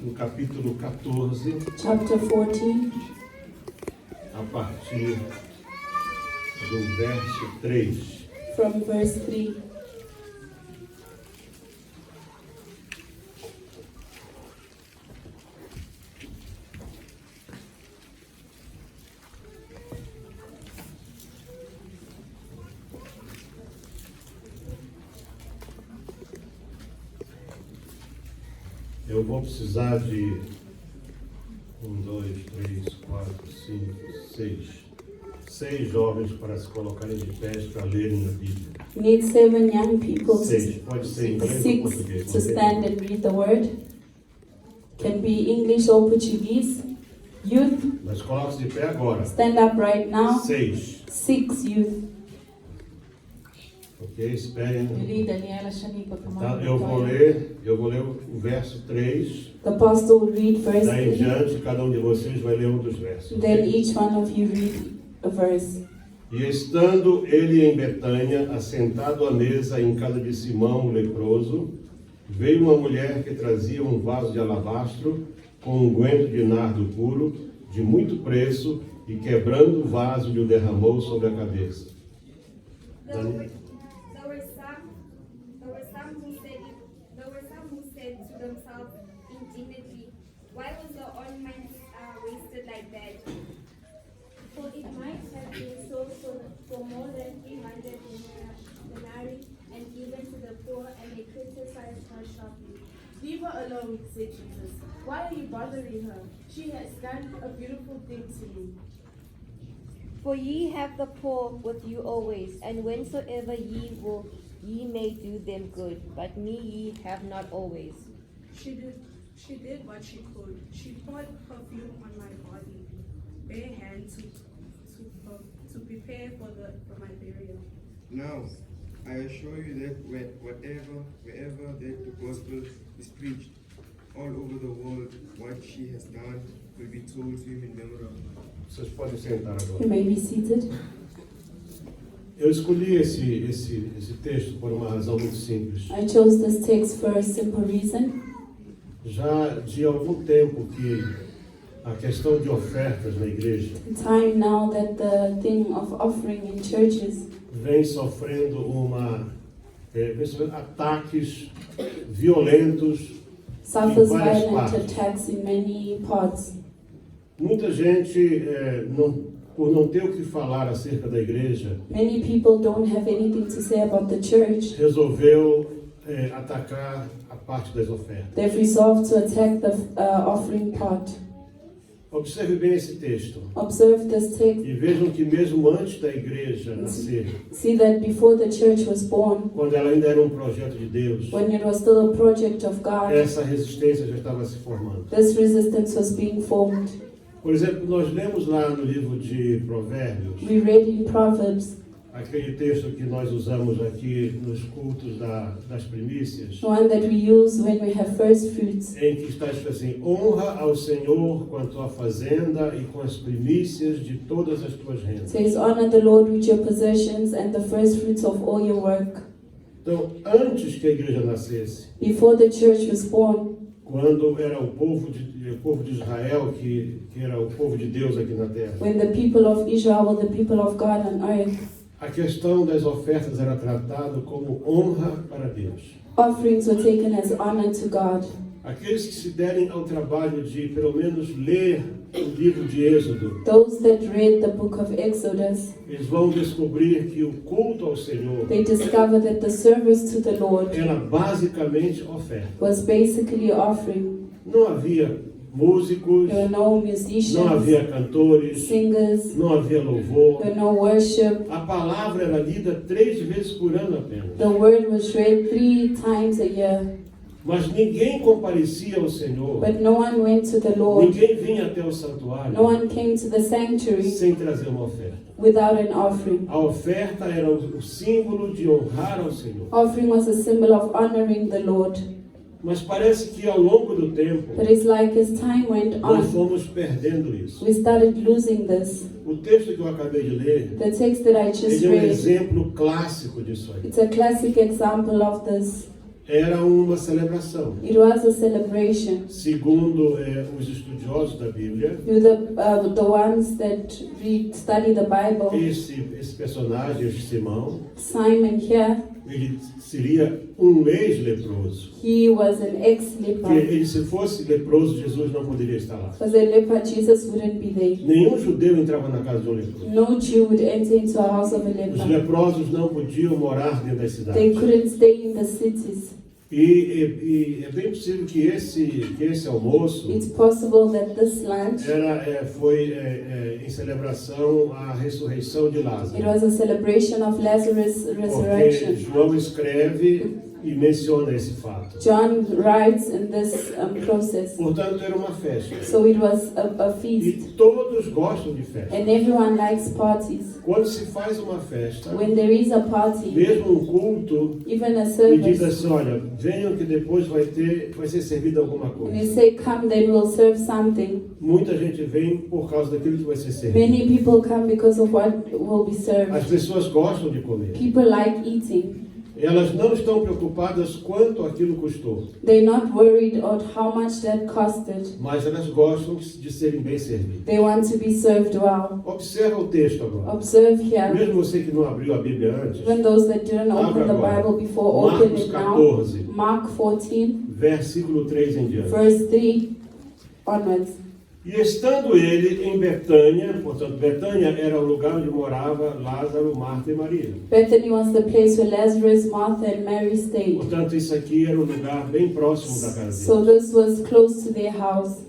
no capítulo 14, chapter 14, a partir do verso 3. from verse 3. Eu vou precisar de 6 jovens para se colocarem de pé para lerem a Bíblia. We need 7 young people, 6, pode ser em inglês ou 6 português. to stand and read the word. Can be English or Portuguese. Youth, Mas coloque-se de pé agora. stand up right now. 6. 6 youth. Ok? Esperem. Tá? The Eu vou ler o verso 3. pastor will read verse Daí em 3. diante, cada um de vocês vai ler um dos versos. Then Ok? each one of you read a verse. E estando ele em Betânia, assentado à mesa em casa de Simão, o leproso, veio uma mulher que trazia um vaso de alabastro com unguento de nardo puro, de muito preço, e quebrando o vaso lhe o derramou sobre a cabeça. There were some who said to themselves indignantly, "Why was the ointment wasted like that? For it might have been sold for more than 300 denarii and given to the poor," and they criticized her sharply. Leave her alone, said Jesus. Why are you bothering her? She has done a beautiful thing to you. For ye have the poor with you always, and whensoever ye will, ye may do them good, but me ye have not always. She did what she could. She poured perfume on my body, bare hand to prepare for my burial. Now, I assure you that wherever that the gospel is preached, all over the world, what she has done will be told to him in memory of her. Vocês podem sentar agora. You may be seated. Eu escolhi esse texto por uma razão muito simples. I chose this text for a simple reason. Já de algum tempo que a questão de ofertas na igreja Time now that the thing of offering in churches vem sofrendo ataques violentos suffers em várias violent partes. attacks in many parts. Muita gente, por não ter o que falar acerca da igreja, Many people don't have anything to say about the church. resolveu atacar a parte das ofertas. They've resolved to attack the offering part. Observe bem esse texto Observe this text. e vejam que mesmo antes da igreja nascer, See that before the church was born, quando ela ainda era um projeto de Deus, when it was still a project of God, essa resistência já estava se formando. this resistance was being formed. Por exemplo, nós lemos lá no livro de Provérbios, We read in Proverbs, aquele texto que nós usamos aqui nos cultos das primícias, the one that we use when we have first fruits. em que está escrito assim: honra ao Senhor com a tua fazenda e com as primícias de todas as tuas rendas. Says, honor the Lord with your possessions and the first fruits of all your work. Então, antes que a igreja nascesse, Before the church was born, quando era o povo de Israel, que era o povo de Deus aqui na terra, when the people of Israel were the people of God on earth, a questão das ofertas era tratada como honra para Deus. offerings were taken as honor to God. Aqueles que se derem ao trabalho de, pelo menos, ler o livro de Êxodo, Those that read the book of Exodus, eles vão descobrir que o culto ao Senhor they discover that the service to the Lord era basicamente oferta. was basically offering. Não havia músicos, There were no não musicians, havia cantores, singers, não havia louvor. there were no worship. A palavra era lida 3 vezes por ano apenas. The word was read 3 times a year, Mas ninguém comparecia ao Senhor, but no one went to the Lord. ninguém vinha até o santuário No one came to the sanctuary sem trazer uma oferta. without an offering. A oferta era o símbolo de honrar ao Senhor. Offering was a symbol of honoring the Lord. Mas parece que ao longo do tempo, But it's like as time went nós on, fomos perdendo isso. we started losing this. O texto que eu acabei de ler, The text that I just ele é um read, exemplo clássico disso aí. it's a classic example of this. era uma celebração. It was a celebration. Segundo os estudiosos da Bíblia, The ones that study the Bible, esse personagem, este Simão, Simon here, ele seria um ex-leproso. he was an Porque ex-leper. ele, se fosse leproso, Jesus não poderia estar lá. Because a leper, Jesus wouldn't be there. Nenhum judeu entrava na casa de um leproso. No Jew would enter into a house of a Os leper. leprosos não podiam morar dentro das They cidades. couldn't stay in the cities. E é bem possível que esse almoço It's possible that this lunch, foi em celebração à ressurreição de it Lázaro. was a celebration of Lazarus' Porque resurrection. João escreve e menciona esse fato. John writes in this process. Portanto, era uma festa. So it was a feast. E todos gostam de festa. And everyone likes parties. Quando se faz uma festa, When there is a party, mesmo um culto, even a e diz service, assim, olha, venham que depois vai ser servida alguma and coisa. they say, come, then we'll serve something. Muita gente vem por causa daquilo que vai ser servido. Many people come because of what will be As served. pessoas gostam de comer. People like eating. Elas não estão preocupadas quanto aquilo custou, They're not worried about how much that costed. mas elas gostam de serem bem servidas. They want to be served well. Observa o texto agora. Observe here. Mesmo você que não abriu a Bíblia antes, Even those that didn't open the Bible before, open Marcos it now. 14, Mark 14, versículo 3 em diante. verse 3 onwards. E estando ele em Betânia, portanto, Betânia era o lugar onde morava Lázaro, Marta e Maria. Bethany was the place where Lazarus, Martha, and Mary stayed. Portanto, isso aqui era um lugar bem próximo da casa So dele. this was close to their house.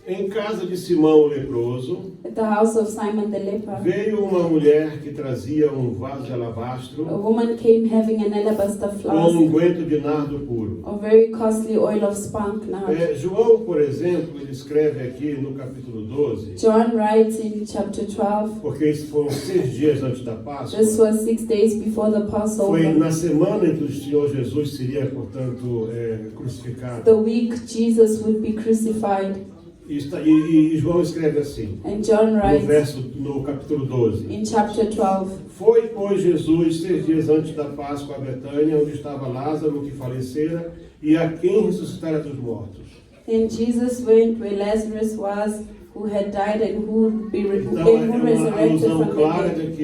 Em casa de Simão o leproso, At the house of Simon the leper, veio uma mulher que trazia um vaso de alabastro a woman came having an alabaster com flask unguento de nardo puro. of very costly oil of spikenard. João, por exemplo, ele escreve aqui no capítulo 12, John writes in chapter 12, porque isso foram 6 dias antes da Páscoa. this was 6 days before the Foi Passover, na semana em que o Senhor Jesus seria, portanto, crucificado. the week Jesus would be crucified. E João escreve assim, And John writes no capítulo 12. in chapter 12, Foi, pois, Jesus 6 dias antes da Páscoa a Betânia, onde estava Lázaro, que falecera, e a quem ressuscitara dos mortos. and Jesus went where Lazarus was, who had died and who would be Então, who é uma resurrected alusão from clara the dead. de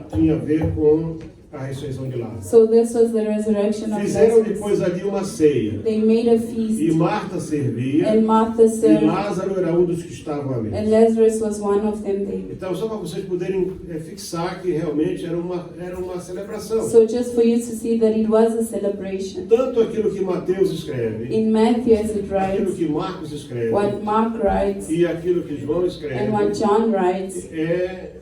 que tinha a ver com a ressurreição de Lázaro. So this was the resurrection of Fizeram Lazarus. depois ali uma ceia, They made a e feast, Marta servia, and Martha e served, Lázaro era um dos que estavam à and mesa. Lazarus was one of them there. Então, só para vocês poderem fixar que realmente era uma celebração. So just for you to see that it was a celebration. Tanto aquilo que Mateus escreve, In Matthew, as it aquilo writes, que Marcos escreve, what Mark writes, e aquilo que João escreve, and what John writes é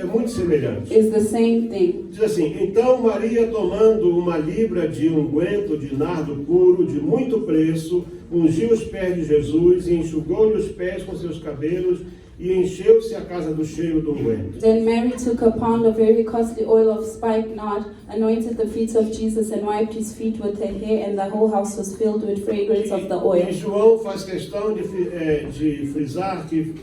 muito semelhante. is the same thing. Diz assim, então Maria, tomando uma libra de unguento de nardo puro, de muito preço, ungiu os pés de Jesus e enxugou-lhe os pés com seus cabelos e encheu-se a casa do cheiro do unguento. Then Mary took a pound of very costly oil of spikenard, anointed the feet of Jesus, and wiped his feet with her hair, and the whole house was filled with fragrance of the oil. E João faz questão de frisar que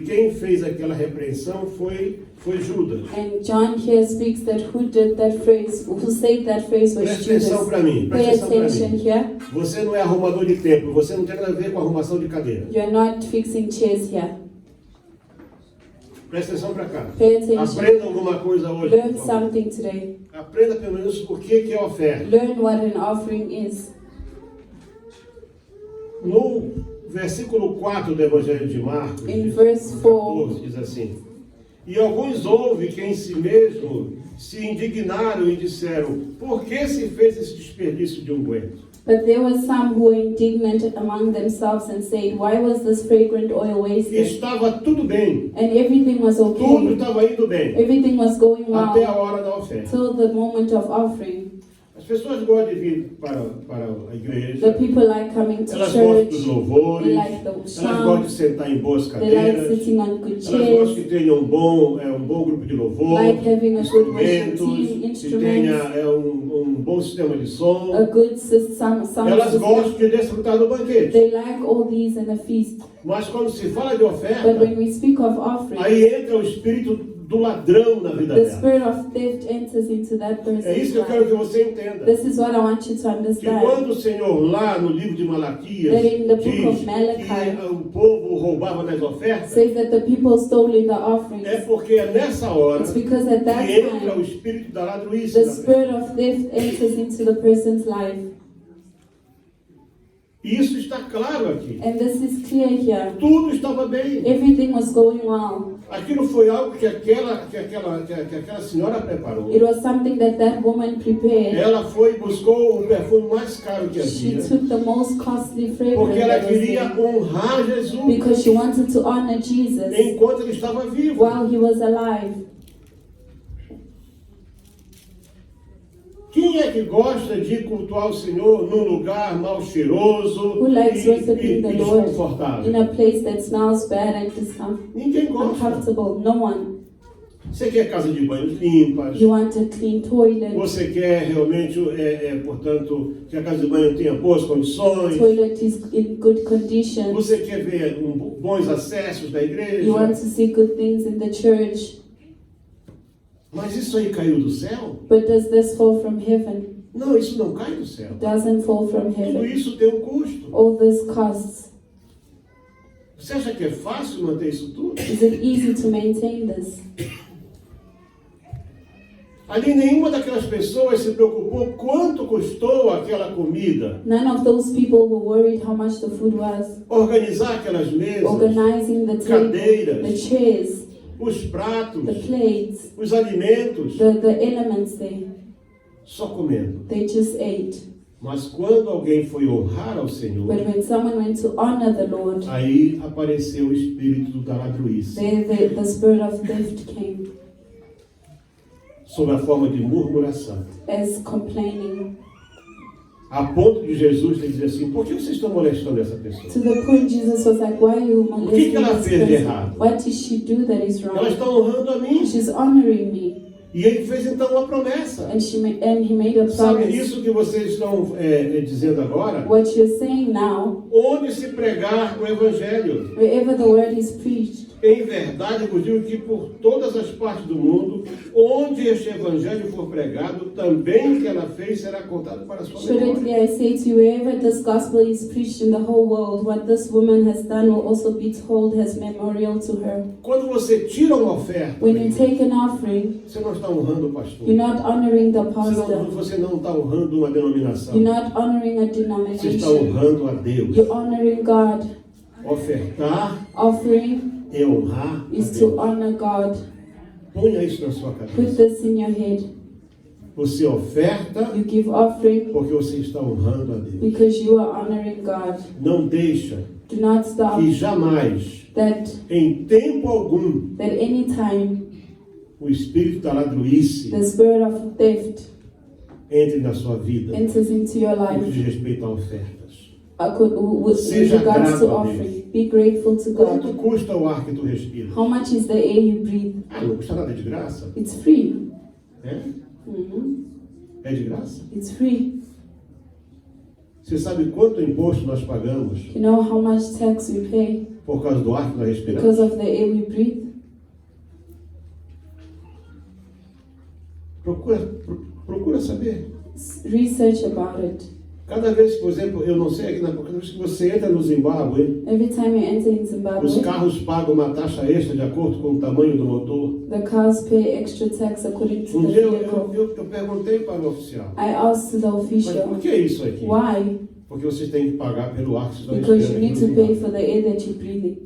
quem fez aquela repreensão foi Judas. And John here speaks that who did that phrase, who said that phrase was Presta atenção Judas. para mim, Pay presta atenção para attention mim. here. Você não é arrumador de templo, você não tem nada a ver com arrumação de cadeira. You're not fixing chairs here. Presta atenção para cá. Pay attention. Aprenda alguma coisa hoje. Learn por favor. something today. Aprenda pelo menos o que é oferta. Learn what an offering is. No versículo 4 do Evangelho de Marcos, In verse 4, 14, diz assim: E alguns houve que em si mesmo se indignaram e disseram: Por que se fez esse desperdício de unguento? but there were some who were indignant among themselves and said, why was this fragrant oil wasted? Estava tudo bem, And everything was tudo okay. estava indo bem, Everything was going até a well hora da oferta. till the moment of offering. As pessoas gostam de vir para a igreja, The people like coming to elas gostam dos church. louvores, They like the elas gostam de sound. sentar em boas They like cadeiras, sitting on good elas gostam que chairs. tenha um bom grupo de louvor, Like having a good worship instrumentos, team, que instruments, tenha um bom sistema de som. a good sound Elas gostam system. de desfrutar do banquete. They like all these in a feast. Mas quando se fala de But oferta, when we speak of offering, aí entra o espírito do ladrão na vida the dela. spirit of theft enters into that É isso person's que eu quero que life. você entenda. This is what I want you to Que understand. quando o Senhor lá no livro de Malaquias That in the book diz of Malachi que o povo roubava nas ofertas, says that the people stole in the offerings. é porque é nessa hora It's because at that que entra o time, espírito da ladruíce. the na vida. spirit of theft enters into the person's life. E isso está claro aqui. And this is clear here. Tudo estava bem. Everything was going well. Aquilo foi algo que aquela senhora preparou. It was something that that woman prepared. Ela foi e buscou o perfume mais caro que She havia, took the most costly fragrance porque ela that was queria there, honrar Jesus because she wanted to honor Jesus enquanto ele estava vivo. while he was alive. Quem é que gosta de cultuar o Senhor num lugar mal cheiroso Who likes e worshiping the Lord in desconfortável? a place that smells bad and Ninguém gosta. uncomfortable? No one. Você quer casa de banhos limpas, You want a clean toilet. você quer realmente, portanto, que a casa de banho tenha boas condições, Toilet is in good condition. você quer ver bons acessos da You igreja, want to see good things in the church. mas isso aí caiu do céu? But does this fall from heaven? Não, isso não cai do céu. It doesn't fall from Tudo heaven. isso tem um custo. All this costs. Você acha que é fácil manter isso tudo? Is it easy to maintain this? Ali nenhuma daquelas pessoas se preocupou quanto custou aquela comida, None of those people were worried how much the food was. organizar aquelas mesas, Organizing the table, the cadeiras, chairs, os pratos, the plates, os alimentos, the elements there. só comendo. They just ate. Mas quando alguém foi honrar ao Senhor, But when someone went to honor the Lord, aí apareceu o espírito da ladruíce, there the spirit of theft came sob a forma de murmuração. as complaining. A ponto de Jesus ter dizer assim, por que vocês estão molestando essa pessoa? To the point Jesus was like, why are you molesting ela this fez de person? errado? What did she do that is Ela wrong? está honrando a mim. She's honoring me. E ele fez então uma promessa. And he made a Sabe promise. isso que vocês estão dizendo agora? What you're saying now, Onde se pregar o Evangelho, wherever the word is preached, em verdade vos digo que por todas as partes do mundo, onde este Evangelho for pregado, também o que ela fez será contado para a sua memória. surely I say to you, wherever this gospel is preached in the whole world, what this woman has done will also be told as memorial to her. Quando você tira uma oferta, When you take an offering, você não está honrando o pastor. you're not honoring the pastor. Você não está honrando uma denominação. You're not honoring a Você está denomination. honrando a Deus. You're honoring God. Ofertar Offering é honrar a is to Deus. honor God. Ponha isso na sua Put cabeça. this in your head. Você oferta You give offering porque você está honrando a Deus. because you are honoring God. Não deixa Do not stop que jamais, that em tempo algum, anytime o espírito da ladruíce the spirit of theft entre na sua vida enters into your no que life. diz respeito a ofertas. With Seja regards grato to a offering, be grateful to Quanto God. custa o ar que tu respiras? How much is the air you breathe? Ah, não custa nada de graça. It's free. É? Mhm. É de graça. It's free. Você sabe quanto imposto nós pagamos You know how much tax we pay por causa do ar que nós respiramos? because of the air we breathe? Procura saber. Research about it. Cada vez que, por exemplo, eu não sei aqui na cada vez que você entra no Zimbábue, Every time you enter in os Zimbabwe, carros pagam uma taxa extra de acordo com o tamanho do motor. the cars pay extra tax according to Um the dia vehicle. eu perguntei para o oficial, I asked the mas por official, que isso aqui? why? Porque vocês têm que pagar pelo ar que vocês estão Because you respirando need aqui to no pay Zimbábue. for the air that you're breathing.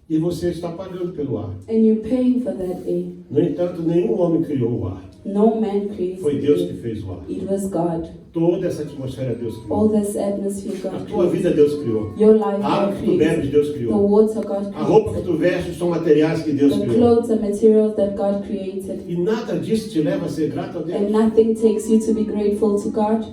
E você está pagando pelo ar. And you're paying for that air. No entanto, nenhum homem criou o ar. No man created Foi Deus que it. fez o ar. It was God. Toda essa atmosfera Deus All criou. this atmosphere A God tua vida created. Deus criou. Your life A água God que tu created. bebes Deus The criou. water God A roupa que created. tu vestes são materiais que Deus The criou. clothes and materials that God created. E nada disso te leva a ser grato a And Deus. nothing takes you to be grateful to God.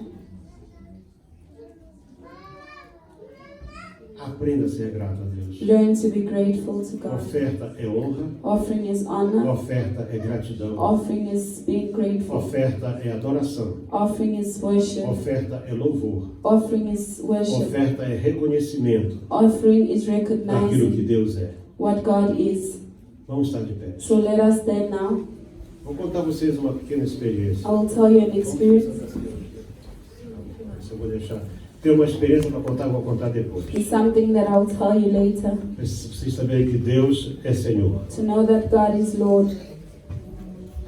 Aprenda a ser grato a Deus. Learn to be grateful to God. Oferta é honra, Offering is honor. oferta é gratidão, Offering is being grateful. oferta é adoração, Offering is worship. oferta é louvor, Offering is worship. oferta é reconhecimento Offering is daquilo que recognizing Deus é. what God is. Vamos estar de pé. So let us stand now. Vou contar a vocês uma pequena experiência. I will tell you an experience. Isso eu vou deixar. Tem uma experiência para contar, vou contar depois. It's something that I will tell you later. Para vocês saberem que Deus é Senhor. To know that God is Lord.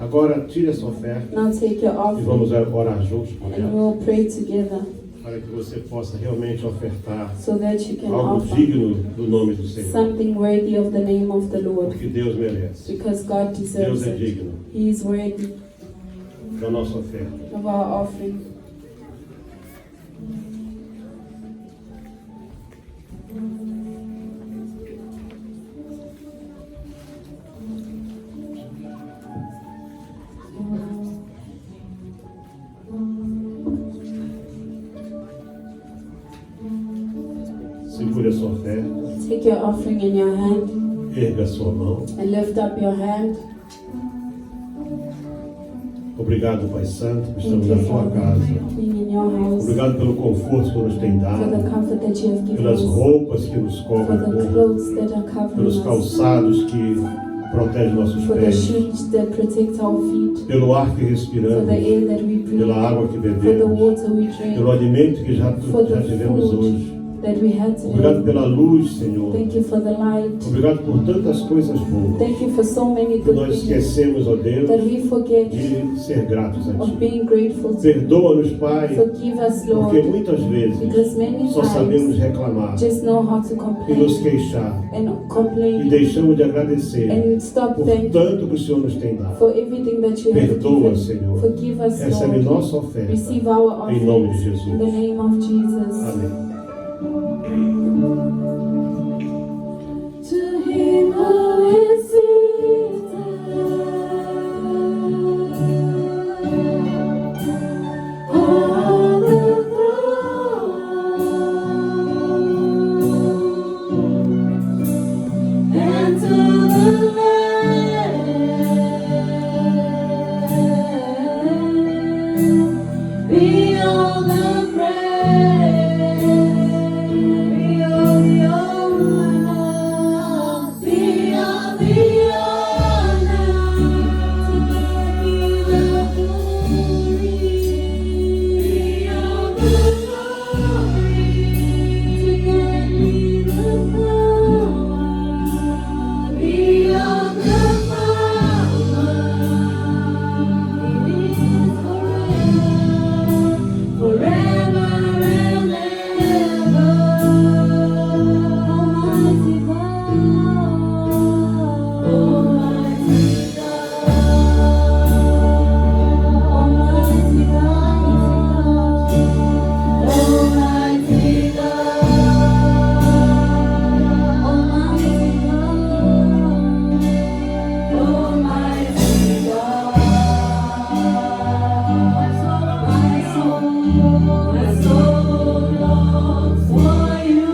Agora, tire a sua oferta Now take your e offering vamos orar juntos por and ela. we'll pray together Para que você possa realmente ofertar so that you can algo offer digno do nome do Senhor. something worthy of the name of the Lord. Porque Deus merece. Because God Deus deserves é it. digno He is worthy da nossa oferta. of our offering. Segure a sua oferta, Take your offering in your hand erga a sua mão. and lift up your hand. Obrigado, Pai Santo, por Thank estamos you na tua for casa. being in your house, Obrigado pelo conforto que nos tem for dado, the comfort that you have given pelas us, roupas que nos for cobrem o the corpo, clothes that are covering pelos us, calçados que protegem nossos for the pés, shoes that protect our feet, pelo ar que for respiramos, the air that we breathe, pela água que for the bebemos, water we pelo drink, alimento que já for the tivemos food hoje. that we had Obrigado today. pela luz, Senhor. Thank you for the light. Obrigado por tantas coisas boas. Thank you for so many Que good nós things esquecemos, ó Deus, that we forget de ser gratos a of Ti. being grateful to. Perdoa-nos, Pai, Forgive us, porque Lord, muitas vezes because many só sabemos times reclamar just know how to e nos complain queixar and e complain deixamos de agradecer and stop por thanking tanto que o Senhor nos tem dado. for everything that you have Perdoa, given. Senhor. Forgive us, Recebe Lord. nossa oferta Receive our em nome de offerings in the Jesus. name of Jesus. Amém. To him who is seated on the throne, and to the Lamb be all the praise, be all the honor, be all the honor, to God be the glory, be all the glory, to God be the power, be all the power, it is forever and ever. Almighty God, Almighty God, Almighty God, Almighty God, Almighty God. My soul longs for you.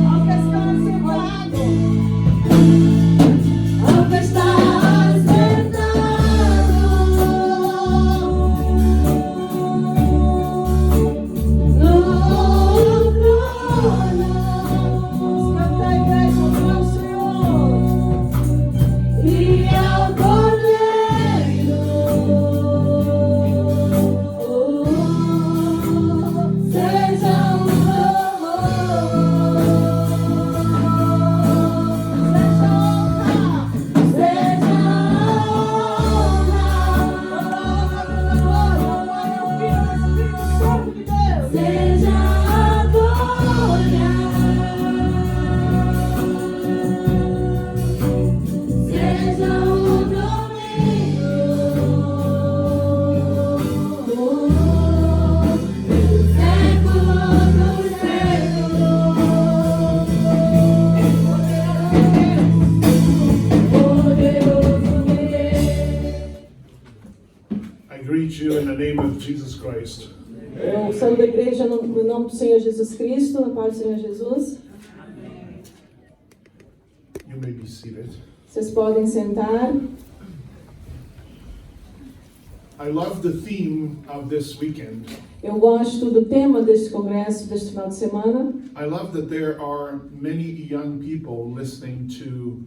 Aunque estás e ao Cordeiro seja o seja a glória, seja o domínio pelos séculos dos séculos. Poderoso Deus. I greet you in the name of Jesus Christ. Eu saio da igreja no nome do Senhor Jesus Cristo, na paz do Senhor Jesus. You may be seated. Vocês podem sentar. I love the theme of this weekend. Eu gosto do tema deste congresso, deste final de semana. I love that there are many young people listening to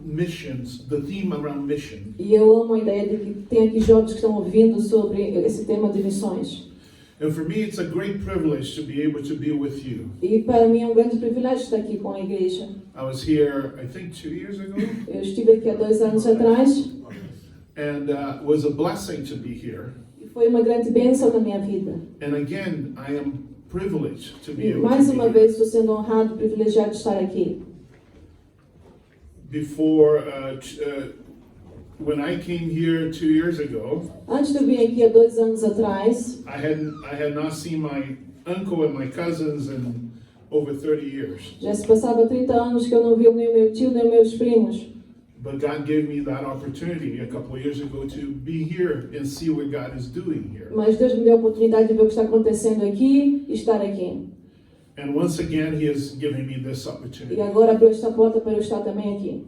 missions, the theme around mission. E eu amo a ideia de que tem aqui jovens que estão ouvindo sobre esse tema de missões. And for me, it's a great privilege to be able to be with you. E para mim é um grande privilégio estar aqui com a igreja. I was here, I think, 2 years ago, Eu estive aqui há 2 anos atrás and it was a blessing to be here. e foi uma grande bênção na minha vida. And again, I am privileged to be E able mais to be uma here. vez estou sendo honrado e privilegiado de estar aqui. Before, when I came here 2 years ago, Antes de eu vir aqui há 2 anos atrás, I had not seen my uncle and my cousins in over 30 years. já se passava 30 anos que eu não via nem o meu tio nem meus primos. But God gave me that opportunity a couple of years ago to be here and see what God is doing here. Mas Deus me deu a oportunidade de ver o que está acontecendo aqui e estar aqui. And once again, He has given me this E opportunity. agora abriu esta porta para eu estar também aqui.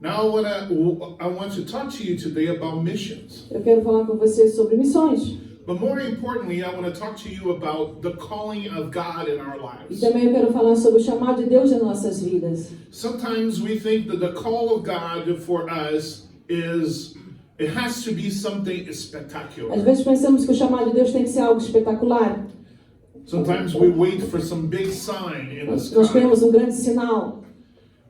Now, I want to talk to you today about missions. Eu quero falar com vocês sobre missões. But more importantly, I want to talk to you about the calling of God in our E lives. também eu quero falar sobre o chamado de Deus em nossas vidas. Sometimes we think that the call of God for us it has to be something Às spectacular. vezes pensamos que o chamado de Deus tem que ser algo espetacular. Sometimes we wait for some big sign in the Nós sky. queremos um grande sinal.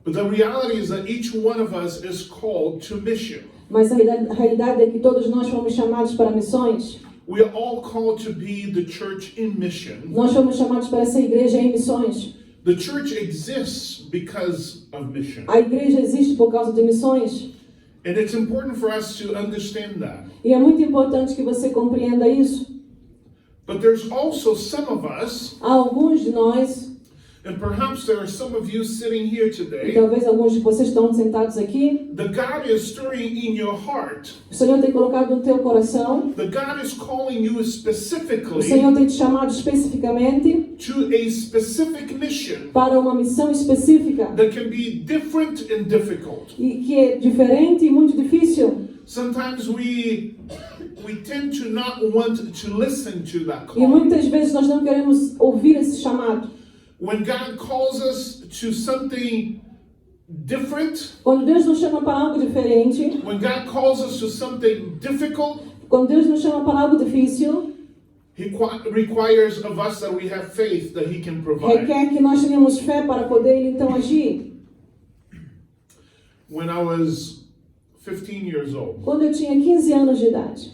But the reality is that each one of us is called to mission. Mas a realidade é que todos nós fomos chamados para missões. We are all called to be the church in mission. Nós fomos chamados para ser igreja em missões. The church exists because of mission. A igreja existe por causa de missões. And it's important for us to understand that. E é muito importante que você compreenda isso. But there's also some of us, Há alguns de nós, and perhaps there are some of you sitting here e today, talvez alguns de vocês estão sentados aqui, that God is stirring in your heart. o Senhor tem colocado no teu coração, That God is calling you o specifically Senhor tem te chamado especificamente to a specific mission para uma missão específica that can be different and difficult. e que é diferente e muito difícil. Sometimes we tend to not want to listen to that E call. muitas vezes nós não queremos ouvir esse chamado. When God calls us to something different, Quando Deus nos chama para algo diferente, when God calls us to something difficult, quando Deus nos chama para algo difícil, He requires of us that we have faith that He can provide. requer que nós tenhamos fé para poder então agir. When I was 15 years old, Quando eu tinha 15 anos de idade,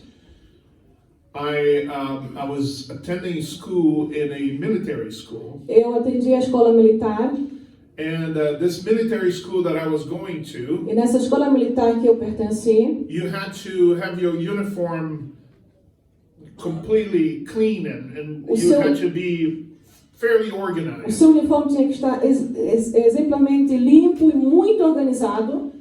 I was attending school in a military school, eu atendi a escola militar and this military school that I was going to, e nessa escola militar que eu pertenci, you had to have your uniform completely clean and O you seu- had to be fairly o organized. seu uniforme tinha que estar exemplarmente limpo e muito organizado.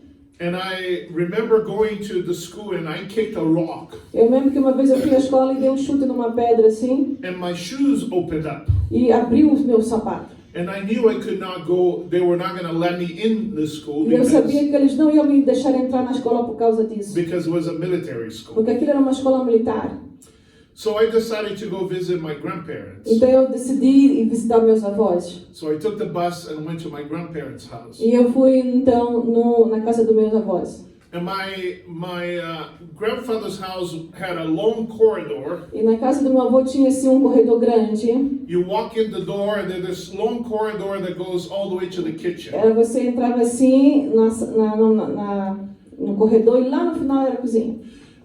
And I remember going to the school and I kicked a rock Eu lembro que uma vez eu fui à escola e dei um chute numa pedra assim and my shoes opened up. e abriu o meu sapato. And I knew I could not go, they were not going to let me in the school E eu sabia because que eles não iam me deixar entrar na escola por causa disso, it was a military school. porque aquilo era uma escola militar. So I decided to go visit my grandparents. Então eu decidi ir visitar meus avós. So I took the bus and went to my grandparents' house. E eu fui então na casa dos meus avós. And my grandfather's house had a long corridor. E na casa do meu avô tinha assim um corredor grande. You walk in the door and there's this long corridor that goes all the way to the kitchen. Você entrava assim no corredor e lá no final era a cozinha.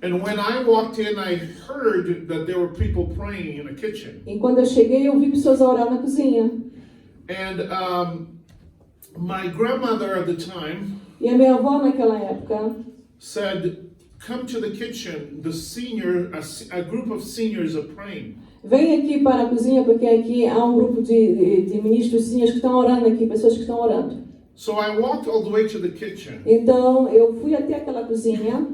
And when I walked in, I heard that there were people praying in the kitchen. E quando eu cheguei, eu vi pessoas a orar na cozinha. And my grandmother at the time E a minha avó naquela época said, "Come to the kitchen. A group of seniors are praying." vem aqui para a cozinha porque aqui há um grupo de ministros que estão orando aqui, pessoas que estão orando. So I walked all the way to the kitchen. Então eu fui até aquela cozinha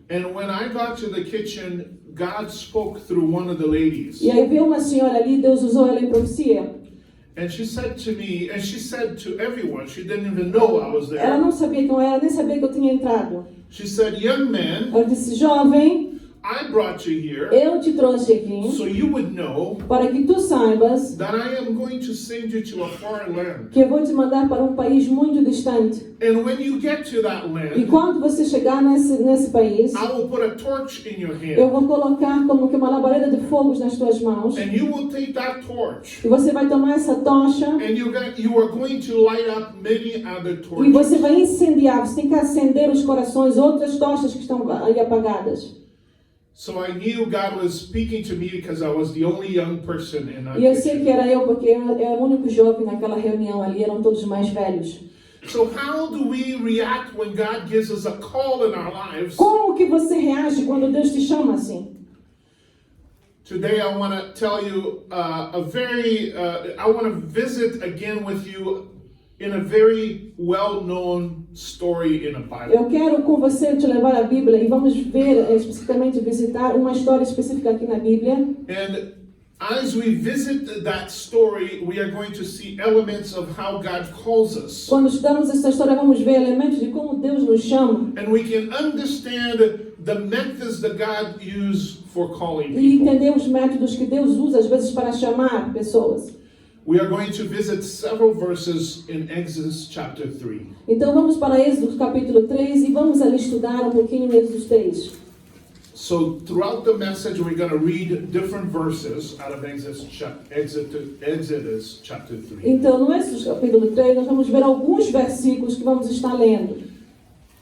And when I got to the kitchen, God spoke through one of the ladies. E aí veio uma senhora ali, Deus usou ela em profecia. And she said to me, and she said to everyone, she didn't even know I was Ela there. não sabia quem eu era, nem sabia que eu tinha entrado. She said, young man, Ela disse, jovem, I brought you here eu te trouxe aqui so you would know para que tu saibas that I am going to send you to a foreign land. que eu vou te mandar para um país muito distante. And when you get to that E land, quando você chegar nesse país, I will put a torch in your eu hand. vou colocar como que uma labareda de fogos nas tuas mãos. And you will take that torch E você vai tomar essa tocha and you are going to light up many other e torches. você vai incendiar. Você tem que acender os corações, outras tochas que estão aí apagadas. So I knew God was speaking to me because I was the only young person in that E eu sei kitchen. que era eu, porque eu era o único jovem naquela reunião ali, eram todos mais velhos. So how do we react when God gives us a call in our lives? Como que você reage quando Deus te chama assim? Today I want to tell you I want to visit again with you in a very well-known story in the Bible. Eu quero com você te levar à Bíblia e vamos ver, especificamente visitar uma história específica aqui na Bíblia. And as we visit that story, we are going to see elements of how God calls us. Quando estudamos essa história, vamos ver elementos de como Deus nos chama And we can understand the methods that God used for calling e people. entender os métodos que Deus usa às vezes para chamar pessoas. We are going to visit several verses in Exodus chapter 3. Então vamos para Êxodo capítulo 3 e vamos ali estudar um pouquinho Êxodo 3. So throughout the message, we're going to read different verses out of Exodus chapter 3. Então no Êxodo capítulo 3 nós vamos ver alguns versículos que vamos estar lendo.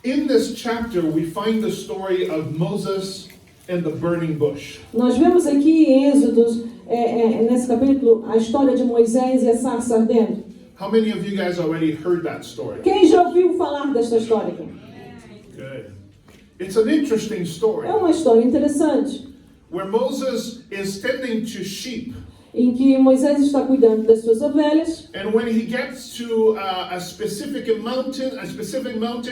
In this chapter, we find the story of Moses and the burning bush. Nós vemos aqui em Êxodos, nesse capítulo, a história de Moisés e a sarça ardendo. How many of you guys already heard that story? Quem já ouviu falar desta história aqui? Good. It's an interesting story É uma história interessante, where Moses is tending to sheep. em que Moisés está cuidando das suas ovelhas. And when he gets to a specific mountain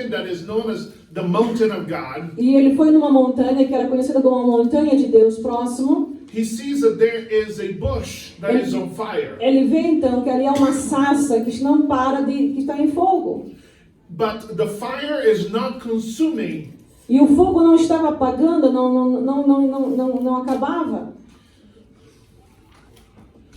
that is known as the mountain of God, E ele foi numa montanha que era conhecida como a montanha de Deus próximo. he sees that there is a bush that is on fire. Ele vê então que ali há uma sarça que não para que está em fogo. But the fire is not consuming. E o fogo não estava apagando, não acabava.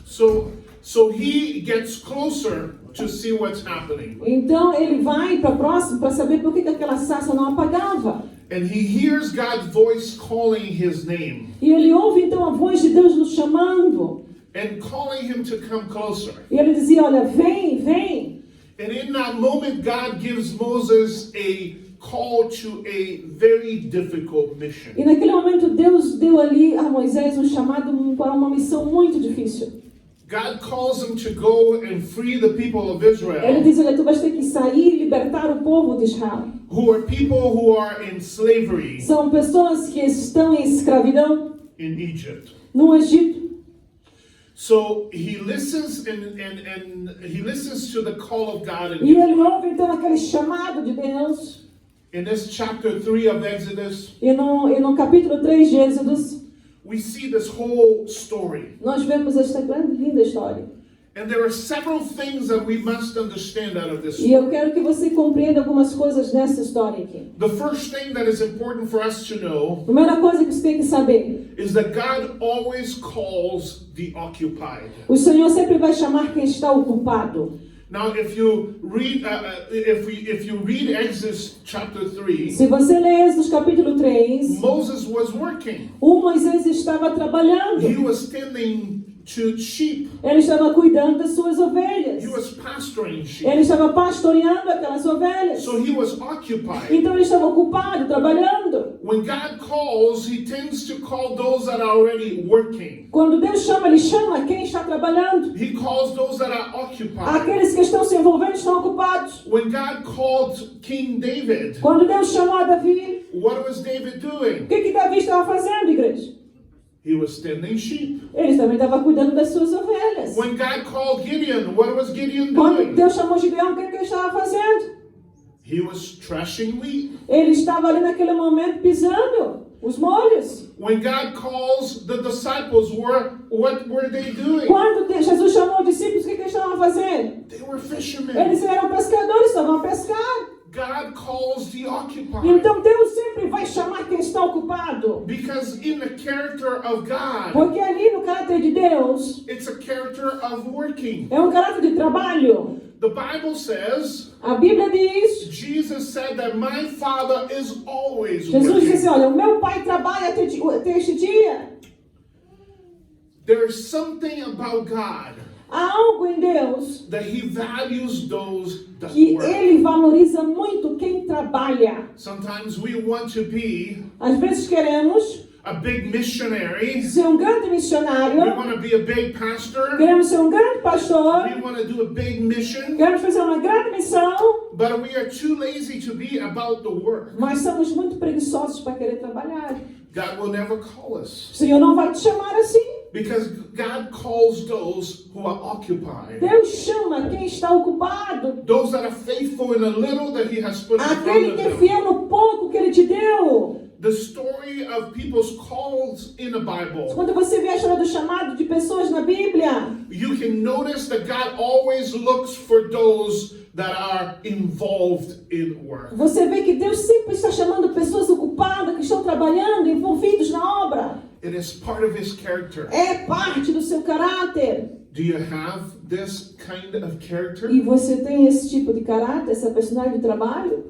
So he gets closer to see what's happening. Então ele vai para próximo para saber por que aquela sarça não apagava. And he hears God's voice calling his name E ele ouve então a voz de Deus nos chamando. and calling him to come closer. E ele dizia, olha, vem, vem. And in that moment, God gives Moses a call to a very difficult mission. E naquele momento Deus deu ali a Moisés um chamado para uma missão muito difícil. God calls him to go and free the people of Ele Israel, diz, olha, tu vais ter que sair e libertar o povo de Israel. who are people who are in slavery São pessoas que estão em escravidão in Egypt. no Egito. So he listens and he listens to the call of God. And E ele ouve então aquele chamado de Deus. in this chapter 3 of Exodus, E no capítulo 3 de Êxodos, we see this whole story. nós vemos esta grande, linda história. And there are several things that we must understand out of this E eu story. quero que você compreenda algumas coisas nessa história aqui. The first thing that is important for us to know Primeira coisa que você tem que saber, is that God always calls the occupied. o Senhor sempre vai chamar quem está ocupado. Now, if you read, if you read Exodus chapter 3, Se você lê Êxodos capítulo 3, Moses was working. o Moisés estava trabalhando. He was tending to sheep. Ele estava cuidando das suas ovelhas. He was pasturing sheep. Ele estava pastoreando aquelas ovelhas. So he was occupied. Então ele estava ocupado, trabalhando. When God calls, he tends to call those that are already working. Quando Deus chama, Ele chama quem está trabalhando. He calls those that are occupied. Aqueles que estão se envolvendo estão ocupados. When God called King David, Quando Deus chamou a Davi, what was David doing? o que Davi estava fazendo, igreja? He was tending sheep. Ele também estava cuidando das suas ovelhas. When God called Gideon, what was Gideon Quando doing? Deus chamou Gideão, o que ele estava fazendo? He was threshing wheat. Ele estava ali naquele momento pisando os molhos. When God calls the disciples, what were they doing? Quando Jesus chamou os discípulos, o que eles estavam fazendo? They were fishermen. Eles eram pescadores, estavam a pescar. God calls the occupied. Então Deus sempre vai chamar quem está ocupado. Because in the character of God, Porque ali no caráter de Deus, it's a character of working. é um caráter de trabalho. The Bible says, A Bíblia diz, Jesus said that my Father is always Jesus disse, working. olha, o meu Pai trabalha até este dia. There's something about God Há algo em Deus that He values those that que work. Ele valoriza muito quem trabalha. Sometimes we want to be Às vezes queremos a big missionary. ser um grande missionário, We want to be a big pastor. queremos ser um grande pastor, We want to do a big mission. queremos fazer uma grande missão, But we are too lazy to be about the work. mas somos muito preguiçosos para querer trabalhar. God will never call us. O Senhor não vai te chamar assim. Because God calls those who are occupied. Deus chama quem está ocupado. Those that are faithful in a little that He has put in front Aquele of que é them. fiel no pouco que Ele te deu. The story of people's calls in the Bible, Quando você vê a história do chamado de pessoas na Bíblia, you can notice that God always looks for those that are involved in work. você vê que Deus sempre está chamando pessoas ocupadas, que estão trabalhando, envolvidos na obra. It is part of His character. É parte do seu caráter. Do you have this kind of character? E você tem esse tipo de caráter, essa personalidade de trabalho?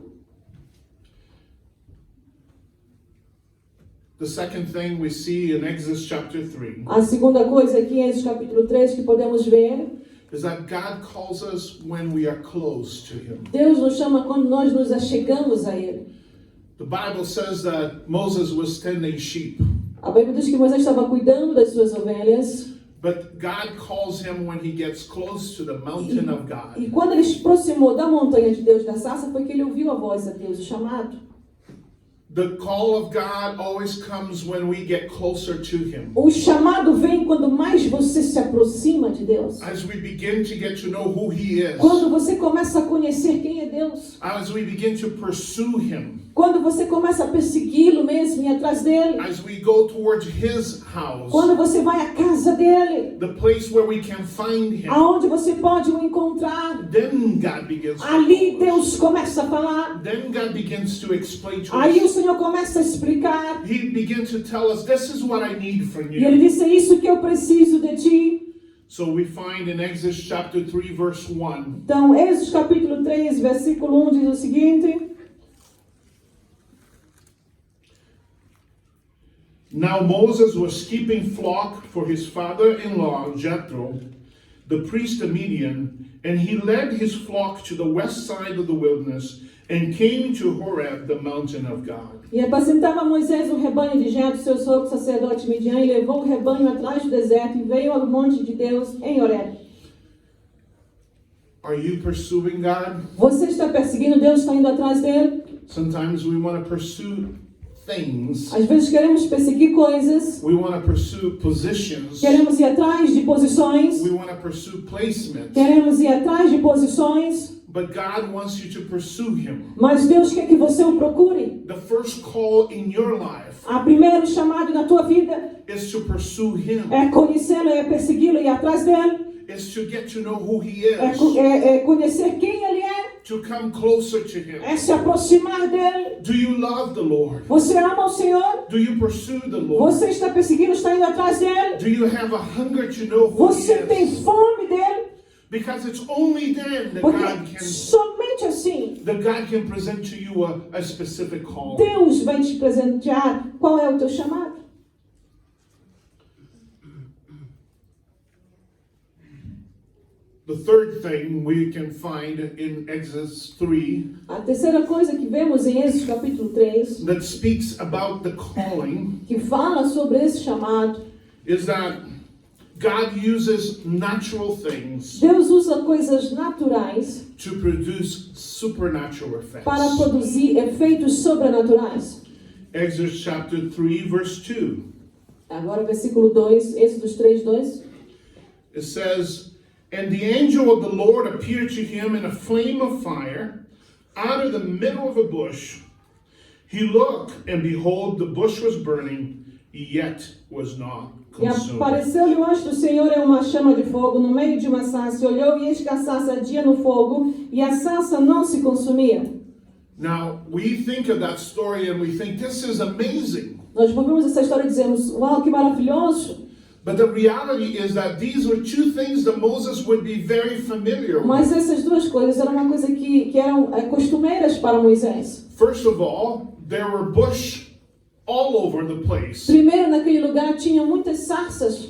The second thing we see in Exodus chapter 3 A segunda coisa aqui em Êxodo capítulo 3 que podemos ver, is that God calls us when we are close to Him. Deus nos chama quando nós nos achegamos a Ele. The Bible says that Moses was tending sheep, A Bíblia diz que Moisés estava cuidando das suas ovelhas. but God calls him when he gets close to the mountain of God. E quando ele se aproximou da montanha de Deus, da sarça, foi que ele ouviu a voz de Deus, o chamado. The call of God always comes when we get closer to Him. O chamado vem quando mais você se aproxima de Deus. As we begin to get to know who He is, Quando você começa a conhecer quem é Deus. as we begin to pursue Him, Quando você começa a persegui-lo mesmo e ir atrás dele. as we go towards His house, Quando você vai à casa dele. the place where we can find Him, Aonde você pode o encontrar. then God begins to Ali call us. Deus começa a falar. Then God begins to explain to Aí o us. Senhor começa a explicar. He begins to tell us, this is what I need from E ele you. disse, é isso que eu preciso de ti. So we find in Exodus chapter 3 verse 1, Então, Êxodo capítulo 3, versículo 1 diz o seguinte. now Moses was keeping flock for his father-in-law Jethro, the priest of Midian, and he led his flock to the west side of the wilderness and came to Horeb, the mountain of God. E apacentava Moisés o rebanho de Jetro, seu sogro sacerdote Midian, e levou o rebanho atrás do deserto e veio ao monte de Deus em Horeb. Are you pursuing God? Você está perseguindo Deus, está indo atrás dele? Sometimes we want to pursue things. Às vezes queremos perseguir coisas, We want to pursue positions. queremos ir atrás de posições, We want to pursue placement. queremos ir atrás de posições, But God wants you to pursue Him. mas Deus quer que você o procure. The first call in your life A primeiro chamado na tua vida is to pursue Him. é conhecê-lo, é persegui-lo, ir atrás dele, Is to get to know who He é is. conhecer quem ele é, To come closer to Him. é se aproximar dele. Do you love the Lord? Você ama o Senhor? Do you pursue the Lord? Você está perseguindo, está indo atrás dele? Do you have a hunger to know who He Você tem is? fome dele? Because it's only then that Porque God somente assim can present to you a specific call. Deus vai te presentear qual é o teu chamado. The third thing we can find in Exodus 3 A terceira coisa que vemos em Êxodo capítulo 3, that speaks about the calling que fala sobre esse chamado, is that God uses natural things Deus usa coisas naturais to produce supernatural effects. para produzir efeitos sobrenaturais. Exodus chapter 3 verse 2. Agora versículo 2, Êxodo 3, 2. It says, and the angel of the Lord appeared to him in a flame of fire out of the middle of a bush. He looked, and behold, the bush was burning, yet was not E consumed. apareceu-lhe o anjo do Senhor em uma chama de fogo no meio de uma sarça. E olhou, e eis que a sarça ardia no fogo, e a sarça não se consumia. Now, we think of that story and we think, this is amazing. Nós ouvimos essa história e dizemos, uau, que maravilhoso. But the reality is that these were two things that Moses would be very familiar with. Mas essas duas coisas eram uma coisa que eram costumeiras para Moisés. First of all, there were bush all over the place. Primeiro, naquele lugar tinha muitas sarças.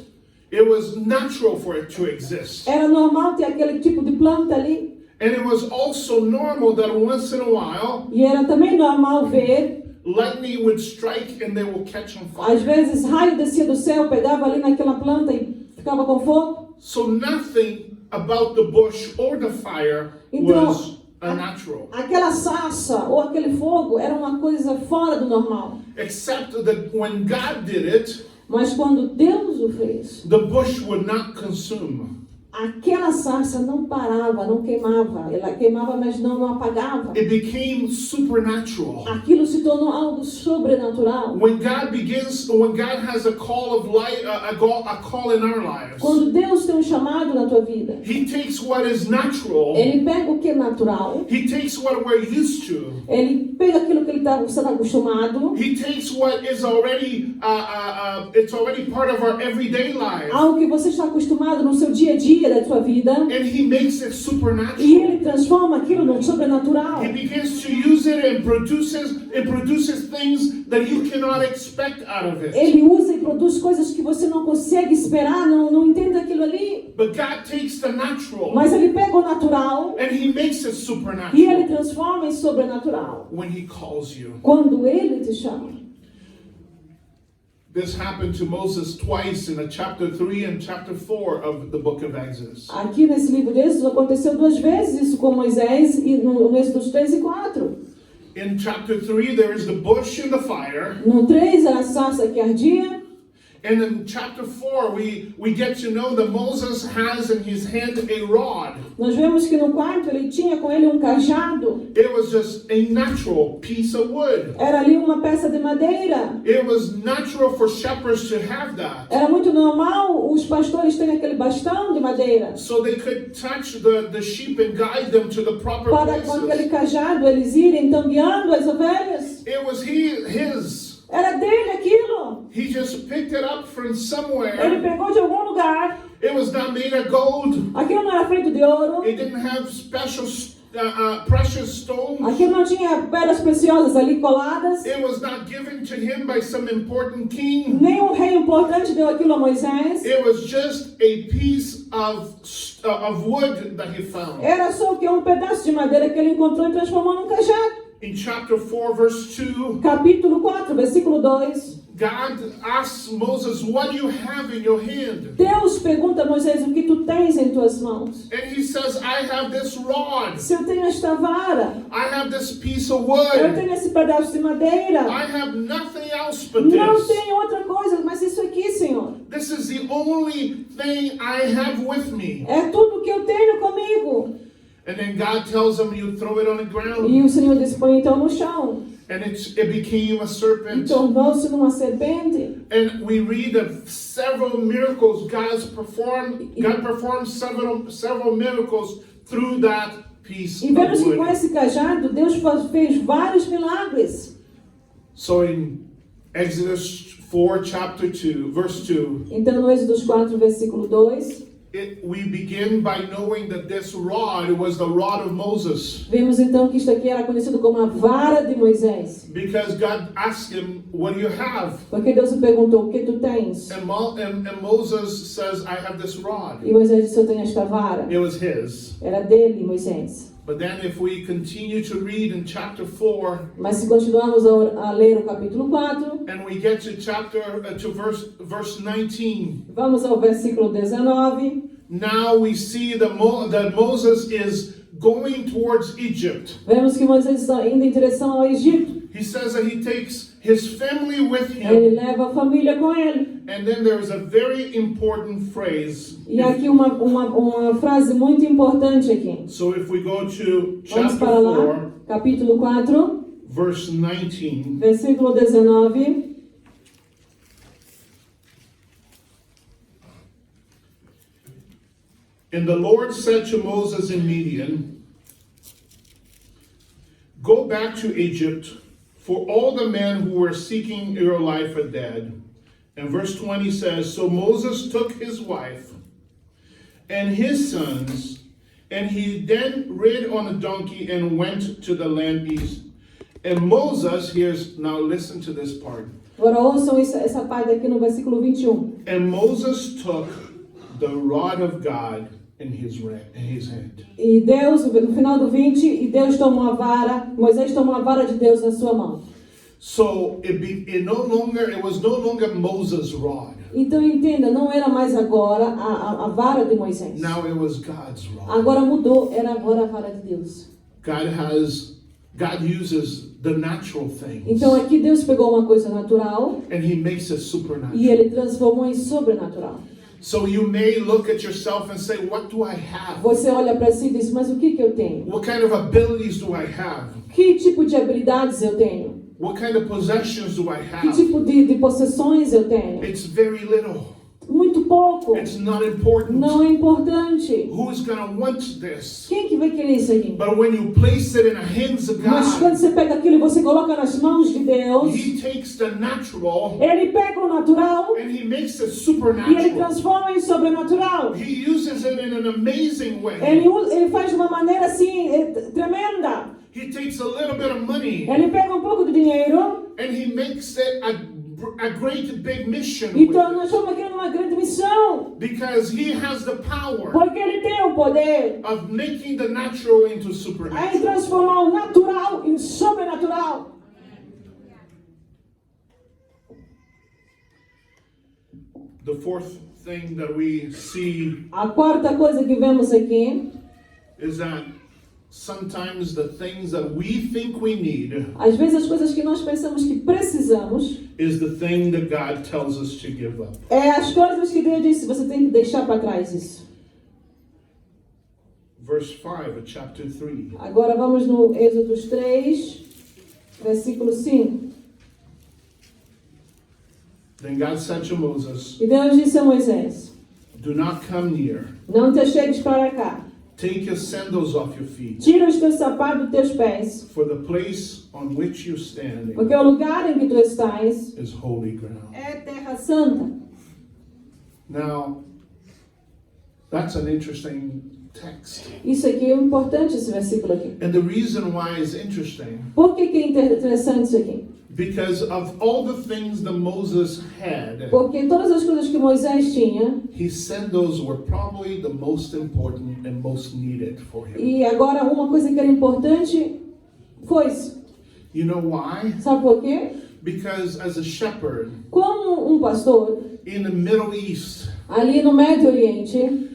It was natural for it to exist. Era normal ter aquele tipo de planta ali. And it was also normal that once in a while, E era também normal ver, lightning would strike and they will catch on às fire. vezes, raio descia do céu, pegava ali naquela planta e ficava com fogo. So nothing about the bush or the fire Então, was unnatural. aquela sarça ou aquele fogo era uma coisa fora do normal. Except that when God did it, Mas quando Deus o fez, the bush would not consume. aquela sarça não parava, não queimava. Ela queimava, mas não apagava. It became supernatural. Aquilo se tornou algo sobrenatural. When God has a call of light, a call in our lives, Quando Deus tem um chamado na tua vida, He takes what is natural, Ele pega o que é natural, He takes what we're used to, Ele pega aquilo que ele está sendo acostumado, He takes what is already, it's already part of our everyday life, algo que você está acostumado no seu dia a dia da tua vida, and He makes it e supernatural. Ele transforma aquilo num sobrenatural. He begins to use it and produces things that you cannot expect out of it. Ele usa e produz coisas que você não consegue esperar, não entende aquilo ali. But God takes the natural Mas Ele pega o natural and He makes it e supernatural Ele transforma em sobrenatural. when He calls you. Quando Ele te chama. This happened to Moses twice in chapter 3 and chapter 4 of the book of Exodus. Aqui nesse livro de Êxodo aconteceu duas vezes isso com Moisés, e no Êxodo 3 e 4. In chapter 3, there is the bush and the fire. No 3 era a sarça que ardia. And in chapter 4, we get to know that Moses has in his hand a rod. Nós vemos que no 4 ele tinha com ele um cajado. It was just a natural piece of wood. Era ali uma peça de madeira. It was natural for shepherds to have that. Era muito normal os pastores terem aquele bastão de madeira. So they could touch the sheep and guide them to the proper Para com aquele places. cajado eles irem então guiando as ovelhas. It was his. Era dele aquilo. He just picked it up from Ele somewhere. pegou de algum lugar. It was not made of gold. Aquilo não era feito de ouro. It didn't have special precious stones. Aquilo não tinha pedras preciosas ali coladas. It was not given to him by some important king. Nenhum rei importante deu aquilo a Moisés. It was just a piece of wood that he found. Era só o que um pedaço de madeira que ele encontrou e transformou num cajado. In chapter 4, verse 2, Capítulo 4, versículo 2. God asks Moses, what do you have in your hand? Deus pergunta a Moisés o que tu tens em tuas mãos. And he says, I have this rod. Se eu tenho esta vara, I have this piece of eu wood. tenho esse pedaço de madeira. I have nothing else but Não this. tenho outra coisa, mas isso aqui, Senhor. This is the only thing I have with me. É tudo que eu tenho comigo. And then God tells him, you throw it on the ground. E o Senhor disse, põe então no chão. And it became a E serpent. tornou-se numa serpente. And we read of several miracles God performed several miracles through that piece E of vemos que com wood. esse cajado, Deus fez vários milagres. So in Exodus 4, chapter 2, verse 2, Então, no Êxodo 4, versículo 2, we begin by knowing that this rod was the rod of Moses. vemos então que isto aqui era conhecido como a vara de Moisés. Because God asked him, what do you have? Porque Deus lhe perguntou, o que tu tens? And Moses says, I have this rod. E Moisés disse, eu tenho esta vara. It was his. Era dele, Moisés. But then if we continue to read in chapter 4, Mas se continuarmos a ler o capítulo 4, and we get to verse 19, vamos ao versículo 19, now we see that Moses is going towards Egypt. vemos que Moisés está indo em direção ao Egito. He says that he takes his family with Ele him. leva a família com ele. And then there is a very important phrase. E aqui uma frase muito importante aqui. So if we go to Vamos chapter para lá. 4, capítulo 4, verse 19. versículo 19. And the Lord said to Moses in Midian, go back to Egypt, for all the men who were seeking your life are dead. And verse 20 says, so Moses took his wife and his sons, and he then rid on a donkey and went to the land east. And Moses, now listen to this part. Agora ouçam essa parte aqui no versículo 21. And Moses took the rod of God in his hand. E Deus, no final do 20, e Deus tomou a vara, Moisés tomou a vara de Deus na sua mão. So it was no longer Moses' rod. Então entenda, não era mais agora a vara de Moisés. Now it was God's rod. Agora mudou, era agora a vara de Deus. God uses the natural things. Então aqui Deus pegou uma coisa natural and he makes it supernatural. e ele transformou em sobrenatural. So you may look at yourself and say, what do I have? Você olha para si e diz, mas o que eu tenho? What kind of abilities do I have? Que tipo de habilidades eu tenho? What kind of possessions do I Que have? tipo de possessões eu tenho? It's very little. Muito pouco. It's not important. Não é importante. Who's going to want this? Quem que vai querer isso aqui? But when you place it in the hands of Mas quando God, você pega aquilo e você coloca nas mãos de Deus, he takes the natural ele pega o natural and he makes it e ele supernatural. transforma em sobrenatural. He uses it in an amazing way. Ele faz de uma maneira assim tremenda. He takes a little bit of money Ele pega um pouco de dinheiro and he makes it a great big mission e with transforma aquilo numa grande missão. because he has the power Porque ele tem o poder of making the natural into em supernatural. transformar o natural em sobrenatural. The fourth thing that we see A quarta coisa que vemos aqui, is that sometimes the things that we think we need às vezes as coisas que nós pensamos que precisamos, is the thing that God tells us to give up. é as coisas que Deus disse, você tem que deixar para trás isso. Verse 5 of chapter 3. Agora vamos no Êxodo 3, versículo 5. Then God said to Moses, E Deus disse a Moisés, do not come near. não te chegues para cá. Take your sandals off your feet, Tira os teus sapatos dos teus pés, for the place on which you stand porque o lugar em que tu estás is holy ground. é terra santa. Now, that's an interesting text. Isso aqui é importante, esse versículo aqui. And the reason why it's interesting, Por que é interessante isso aqui? because of all the things that Moses had, Porque todas as coisas que Moisés tinha, his sandals were probably the most important and most needed for him. e agora uma coisa que era importante foi isso. You know why? Sabe por quê? Because as a shepherd Como pastor, in the Middle East, ali no Médio Oriente,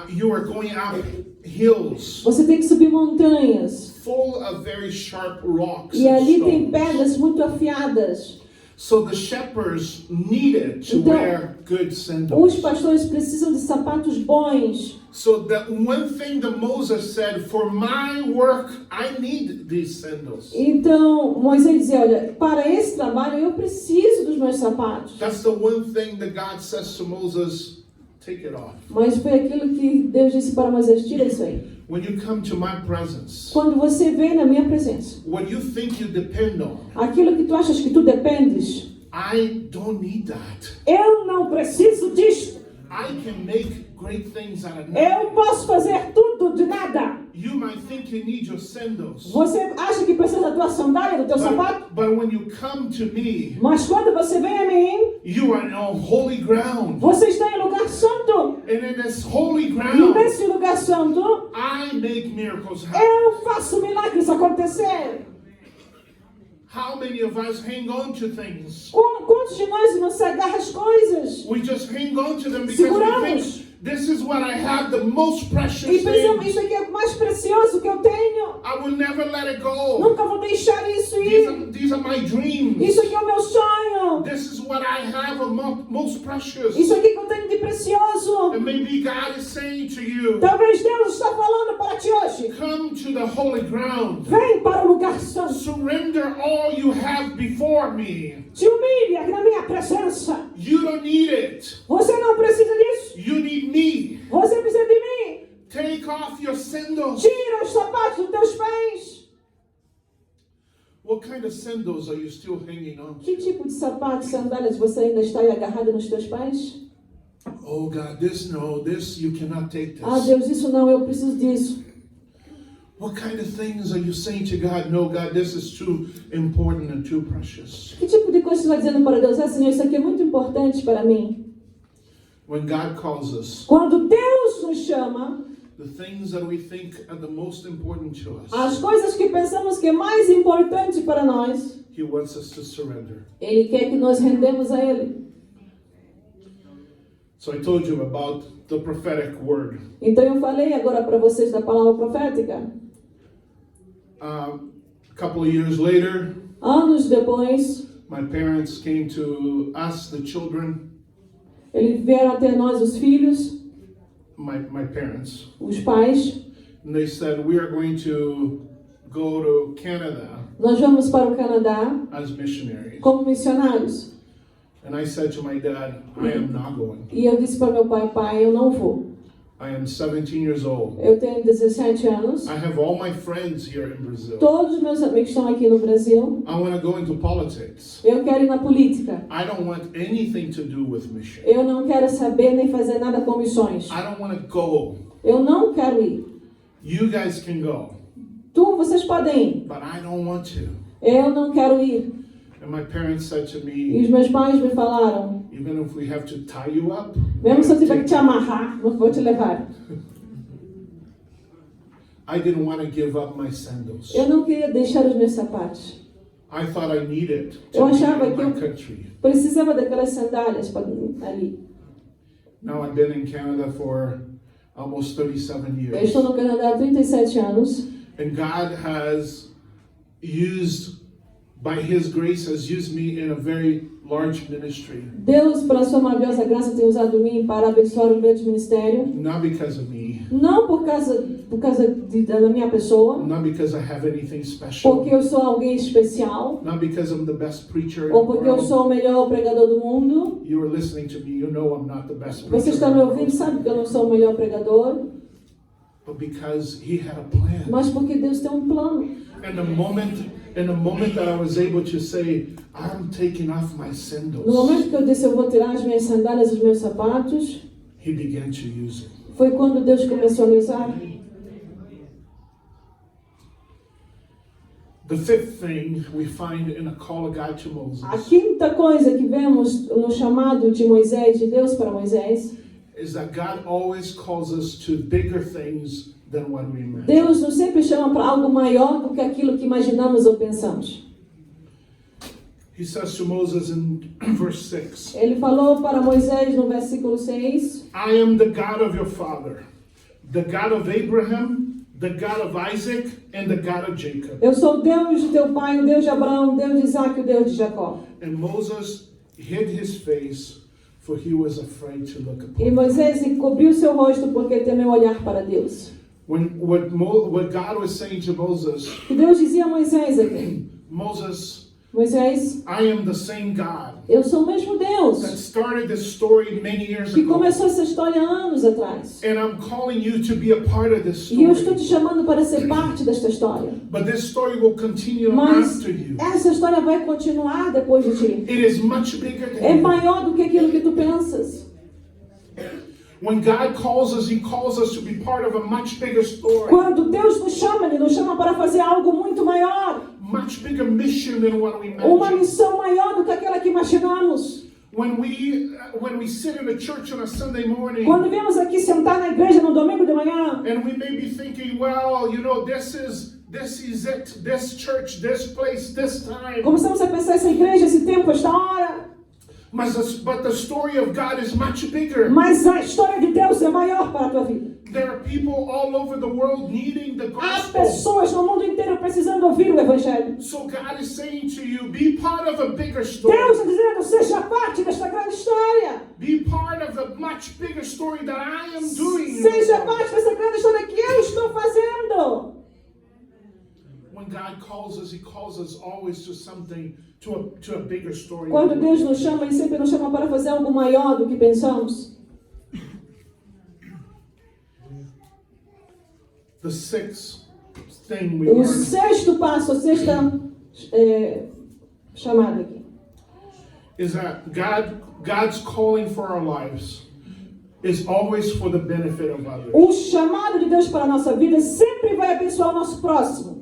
you are going up hills você tem que subir montanhas. full of very sharp rocks E and ali tem stones. pedras muito afiadas. So the shepherds needed to Então, wear good Os sandals. pastores precisam de sapatos bons. So that one thing that Moses said, for my work, I need these sandals. Então Moisés dizia, olha, para esse trabalho eu preciso dos meus sapatos. That's the one thing that God says to Moses, take it off. Mas foi aquilo que Deus disse para Moisés, tira isso aí. When you come to my presence, Quando você vem na minha presença, what you think you depend on, aquilo que tu achas que tu dependes, I don't need that. eu não preciso disto. I can make great things out of Eu nothing. posso fazer tudo de nada. You might think you need your sandals. Você acha que precisa da tua sandália, do teu sapato? But when you come to me, Mas quando você vem a mim, you are on holy ground. você está em lugar santo. And in this holy E ground, nesse lugar santo, I make miracles happen. eu faço milagres acontecer. How many of us hang on to things? Quantos de nós não se agarram às coisas? We just hang on to them because we Seguramos. think this is what I have, the most precious E pensamos, thing. isso aqui é o mais precioso que eu tenho. I will never let it go. Nunca vou deixar isso ir. These are my dreams. Isso aqui é o meu sonho. This is what I have of most precious. Isso aqui que eu tenho de precioso. And maybe God is saying to you, Talvez Deus está falando para humilha-te hoje. Come to the holy ground. Vem para o lugar santo. Surrender all you have before me. Te humilha na minha presença. You don't need it. Você não precisa disso. You need me. Você precisa de mim. Take off your sandals. Tira os sapatos dos teus pés. What kind of sandals are you still hanging on? Que tipo de sapatos, sandálias você ainda está aí agarrado nos teus pés? Oh God, this you cannot take Ah, this. Deus, isso não, eu preciso disso. What kind of things are you saying to God? No, God, this is too important and too precious. Que tipo de coisa você está dizendo para Deus? Senhor, isso aqui é muito importante para mim. When God calls us, Quando Deus nos chama, the things that we think are the most important to us, as coisas que pensamos que é mais importante para nós, He wants us to surrender. Ele quer que nós rendemos a Ele. So I told you about the prophetic word. Então eu falei agora para vocês da palavra profética. A couple of years later, Anos depois, my parents came to us, the children, eles vieram até nós, os filhos, my parents, os pais. and they said, we are going to go to Canada Nós vamos para o Canadá as missionaries. como missionários. And I said to my dad, I am not going. E eu disse para meu pai, pai, eu não vou. I am 17 years old. Eu tenho 17 anos. I have all my friends here in Brazil. Todos os meus amigos estão aqui no Brasil. I want to go into politics. Eu quero ir na política. I don't want anything to do with mission. Eu não quero saber nem fazer nada com missões. I don't want to go. Eu não quero ir. You guys can go, Vocês podem ir. but I don't want to. Eu não quero ir. And my parents said to E me, os meus pais me falaram, even if we have to tie you up, mesmo se eu tiver que te amarrar, não vou te levar. I didn't want to give up my sandals. Eu não queria deixar os meus sapatos. I thought I needed Eu to be achava in que my eu country. precisava daquelas sandálias ali. Now I've been in Canada for almost 37 Eu years. estou no Canadá há 37 anos. And God has used, by His grace, has used me in a very large ministry. Deus, pela sua maravilhosa graça, tem usado mim para abençoar um grande ministério. Not because of me, Não por causa da minha pessoa, not because I have anything special, porque eu sou alguém especial, not because I'm the best preacher in ou the porque eu world. sou o melhor pregador do mundo. You are listening to me, you know I'm not the best Você preacher está in me the ouvindo, world. sabe que eu não sou o melhor pregador, But because He had a plan. mas porque Deus tem um plano. And the moment that I was able to say, I'm taking off my No sandals, momento que eu disse eu vou tirar as minhas sandálias, os meus sapatos, He began to use it. foi quando Deus começou a me usar. The fifth thing we find in a call of God to Moses A quinta coisa que vemos no chamado de Moisés, de Deus para Moisés, is that God always calls us to bigger things than what we imagine. Deus nos sempre chama para algo maior do que aquilo que imaginamos ou pensamos. He says to Moses in verse 6, Ele falou para Moisés no versículo 6, I am the God of your father, the God of Abraham, the God of Isaac, and the God of Jacob. eu sou o Deus de teu pai, o Deus de Abraão, o Deus de Isaac, o Deus de Jacó. And Moses hid his face, for he was afraid to look E upon him. Moisés encobriu seu rosto porque temeu olhar para Deus. What God was saying to Moses, E Deus dizia a Moisés aqui, Moses, Moisés, I am the same God eu sou o mesmo Deus that started this story many years que ago. começou essa história há anos atrás. And I'm calling you to be a part of this E eu estou te story. chamando para ser parte desta história. But this story will continue Mas after you. essa história vai continuar depois de ti. It is much bigger É than you. maior do que aquilo que tu pensas. When God calls us, He calls us to be part of a much bigger story. Quando Deus nos chama, Ele nos chama para fazer algo muito maior. Much bigger mission than what we Uma imagine. missão maior do que aquela que imaginamos. When we sit in a church on a Sunday morning, Quando viemos aqui sentar na igreja no domingo de manhã, and we may be thinking, well, you know, this is it, this church, this place, this time. começamos a pensar essa igreja, esse tempo, esta hora. But the story of God is much bigger. Mas a história de Deus é maior para a tua vida. There are people all over the world needing the Há gospel. pessoas no mundo inteiro precisando ouvir o Evangelho. So God is saying to you, be part of a bigger story. Deus está dizendo, seja parte desta grande história. Be part of the much bigger story that I am doing. Seja parte dessa grande história que eu estou fazendo? When God calls us, He calls us always to something, to a bigger story. Quando Deus nos chama, Ele sempre nos chama para fazer algo maior do que pensamos. The sixth thing we O learn sexto passo, a sexta chamada aqui. is that God's calling for our lives is always for the benefit of others. O chamado de Deus para a nossa vida sempre vai abençoar o nosso próximo.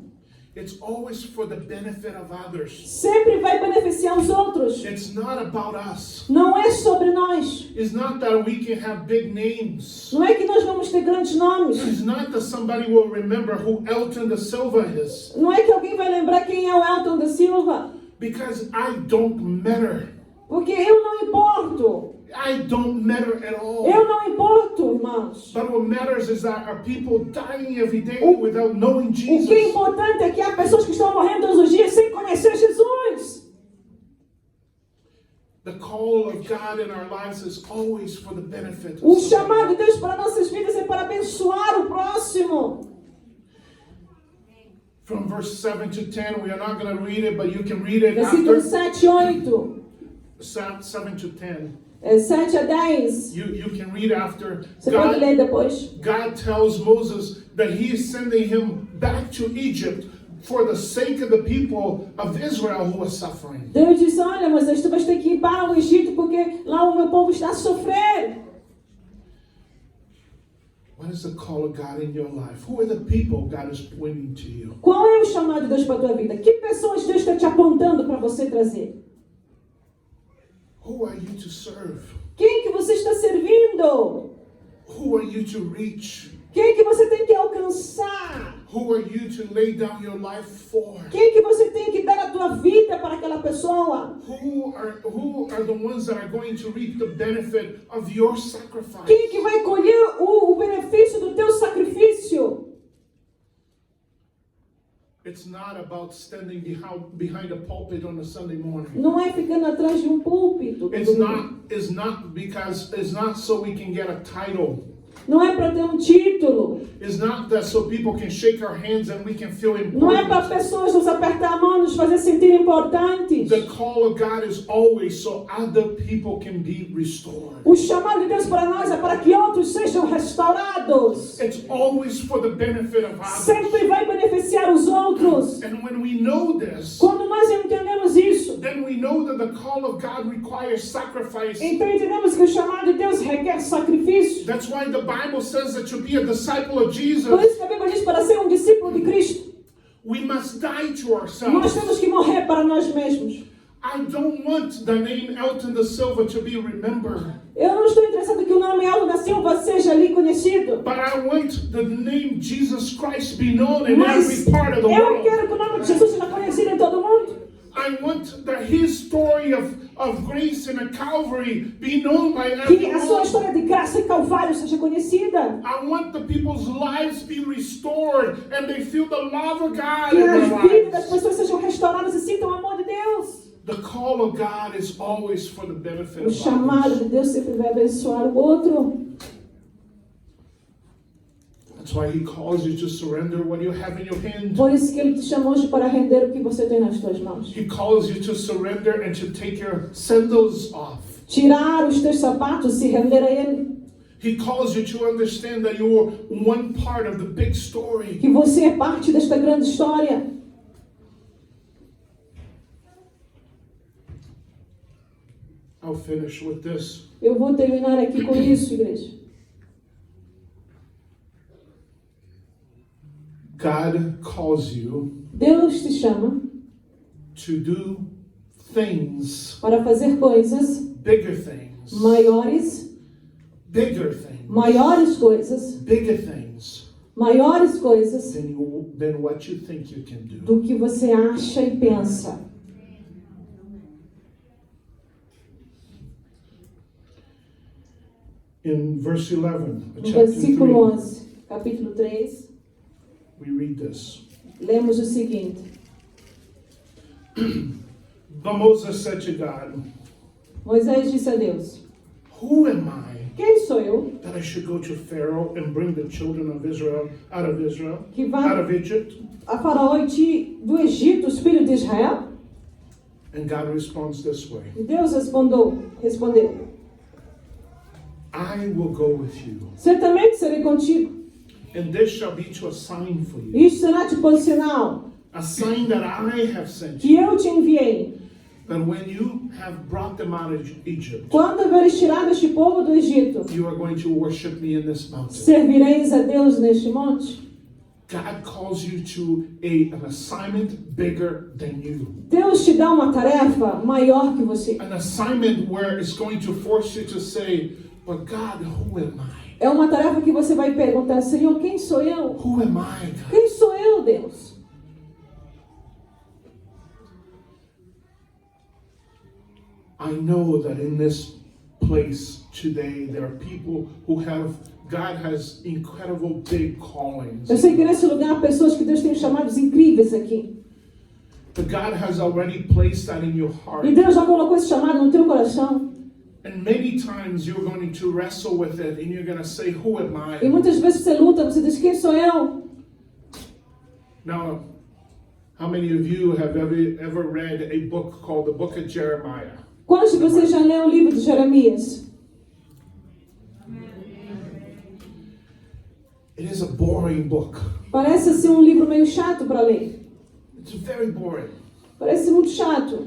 It's always for the benefit of others. Sempre vai beneficiar os outros. It's not about us. Não é sobre nós. It's not that we can have big names. Não é que nós vamos ter grandes nomes. It's not that somebody will remember who Elton da Silva is. Não é que alguém vai lembrar quem é o Elton da Silva. Because I don't matter. Porque eu não importo. I don't matter at all. Eu não importo, irmãos. But what matters is that are people dying every day without knowing O que é Jesus. importante é que há pessoas que estão morrendo todos os dias sem conhecer Jesus. The call of God in our lives is always for the benefit O of chamado de somebody. Deus para nossas vidas é para abençoar o próximo. From verse 7 to 10, we are not going to read it, but you can read it Versículo after 7 e 8. 7 to 10. 7 a 10. You can read after. Você pode ler God, depois. God tells Moses that he is sending him back to Egypt for the sake of the people of Israel who are suffering. Deus disse, olha Moisés, tu vais ter que ir para o Egito porque lá o meu povo está a sofrer. What is the call of God in your life? Who are the people God is pointing to you? Qual é o chamado de Deus para a tua vida? Que pessoas Deus está te apontando para você trazer? Who are you to serve? Quem que você está servindo? Who are you to reach? Quem que você tem que alcançar? Who are you to lay down your life for? Quem que você tem que dar a tua vida para aquela pessoa? Who are the ones that are going to reap the benefit of your sacrifice? Quem que vai colher o benefício do teu sacrifício? It's not about standing behind a pulpit on a Sunday morning. Não é ficando atrás de um púlpito. It's not so we can get a title. Não é para ter um título. It's not that so people can shake our hands and we can feel Não é para important. pessoas nos apertar a mão, nos fazer sentir importantes. The call of God is always so other people can be restored. O chamado de Deus para nós é para que outros sejam restaurados. It's always for the benefit of others. Sempre vai beneficiar os outros. And when we know this, Quando nós entendemos isso, then we know that the call of God requires sacrifice. então entendemos que o chamado de Deus requer sacrifício. That's why the Bible says that to be a disciple of Por Jesus, isso que a Bíblia diz para ser um discípulo de Cristo, we must die to nós ourselves. temos que morrer para nós mesmos. I don't want the name Elton da Silva to be remembered, Eu não estou interessado que o nome Elton da Silva seja ali conhecido, but I want the name Jesus Christ be known in mas every part of the eu world. quero que o nome de Jesus seja conhecido em todo mundo. I want that his story of grace in a Calvary be known by Que a sua everyone. história de graça e calvário seja conhecida. I want the people's lives be restored and they feel the love of God Que in their as vidas das lives. pessoas sejam restauradas e sintam o amor de Deus. The call of God is always for the benefit O of chamado others. de Deus sempre vai abençoar o outro. That's why he calls you to surrender what you have in your hand. Por isso que Ele te chamou hoje para render o que você tem nas tuas mãos. He calls you to surrender and to take your sandals off. Tirar os teus sapatos e render a Ele. He calls you to understand that you're one part of the big story. Que você é parte desta grande história. I'll finish with this. Eu vou terminar aqui com isso, igreja. God calls you Deus te chama to do things, para fazer coisas bigger things, maiores, bigger things, maiores coisas, bigger things maiores coisas than what you think you can do. do que você acha e pensa. In verse 11, No chapter versículo 3, 11, capítulo 3, we read this. lemos o seguinte. But Moses said to God, Moisés disse a Deus: who am I Quem sou eu that I should go to Pharaoh and bring the children of Israel out of que out vá of Egypt? a Faraó e tire do Egito os filhos de Israel? And God responds this way: E Deus respondeu, I will go with you, certamente serei contigo. and this shall be to a sign for you, Isto será tipo um sinal a sign that I have sent que you, eu te enviei. that when you have brought them out of Egypt, Quando haveres tirado este povo do Egito, you are going to worship me in this mountain. servireis a Deus neste monte. God calls you to an assignment bigger than you. Deus te dá uma tarefa maior que você. An assignment where it's going to force you to say, but God, who am I? É uma tarefa que você vai perguntar, Senhor, quem sou eu? Who am I, God? Quem sou eu, Deus? I know that in this place today, there are people who God has incredible big callings. Eu sei que nesse lugar há pessoas que Deus tem chamados incríveis aqui. But God has already placed that in your heart. E Deus já colocou esse chamado no teu coração. And many times you're going to wrestle with it and you're going to say, who am E I? muitas vezes você luta, você diz, quem sou eu? Now, how many of you have ever read a book called the Book of Jeremiah? Quantos de vocês já leram o livro de Jeremias? It is a boring book. Parece assim um livro meio chato para ler. It's very boring. Parece muito chato.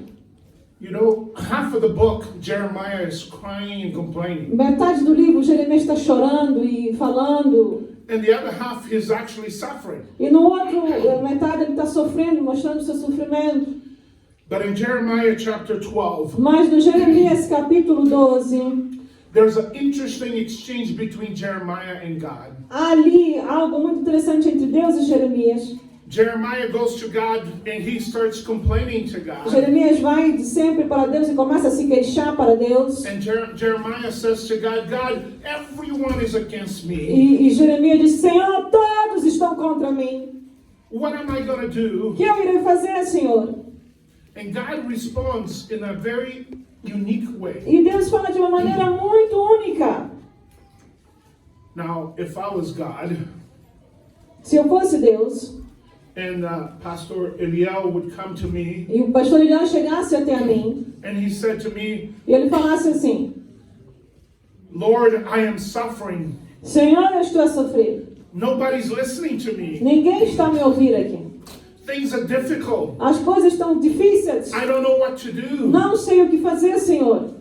You know, half of the book, Jeremiah is crying and complaining. Metade do livro, Jeremias está chorando e falando. And the other half, he's actually suffering. E no outro, metade ele está sofrendo, mostrando seu sofrimento. But in Jeremiah chapter 12, Mas no Jeremias capítulo 12, there's an interesting exchange between Jeremiah and God. há ali algo muito interessante entre Deus e Jeremias. Jeremiah goes to God and he starts complaining to God. Jeremias vai de sempre para Deus e começa a se queixar para Deus. And Jeremiah says to God, God, everyone is against me. E Jeremias diz, Senhor, todos estão contra mim. What am I going to do? O que eu irei fazer, Senhor? And God responds in a very unique way. E Deus fala de uma maneira muito única. Now, if I was God, Se eu fosse Deus, and Pastor Eliel would come to me, e o pastor Eliel chegasse até a mim, and he said to me, e ele falasse assim, Lord, I am suffering. Senhor, eu estou a sofrer. Nobody's listening to me. Ninguém está a me ouvir aqui. Things are difficult. As coisas estão difíceis. I don't know what to do. Não sei o que fazer, Senhor.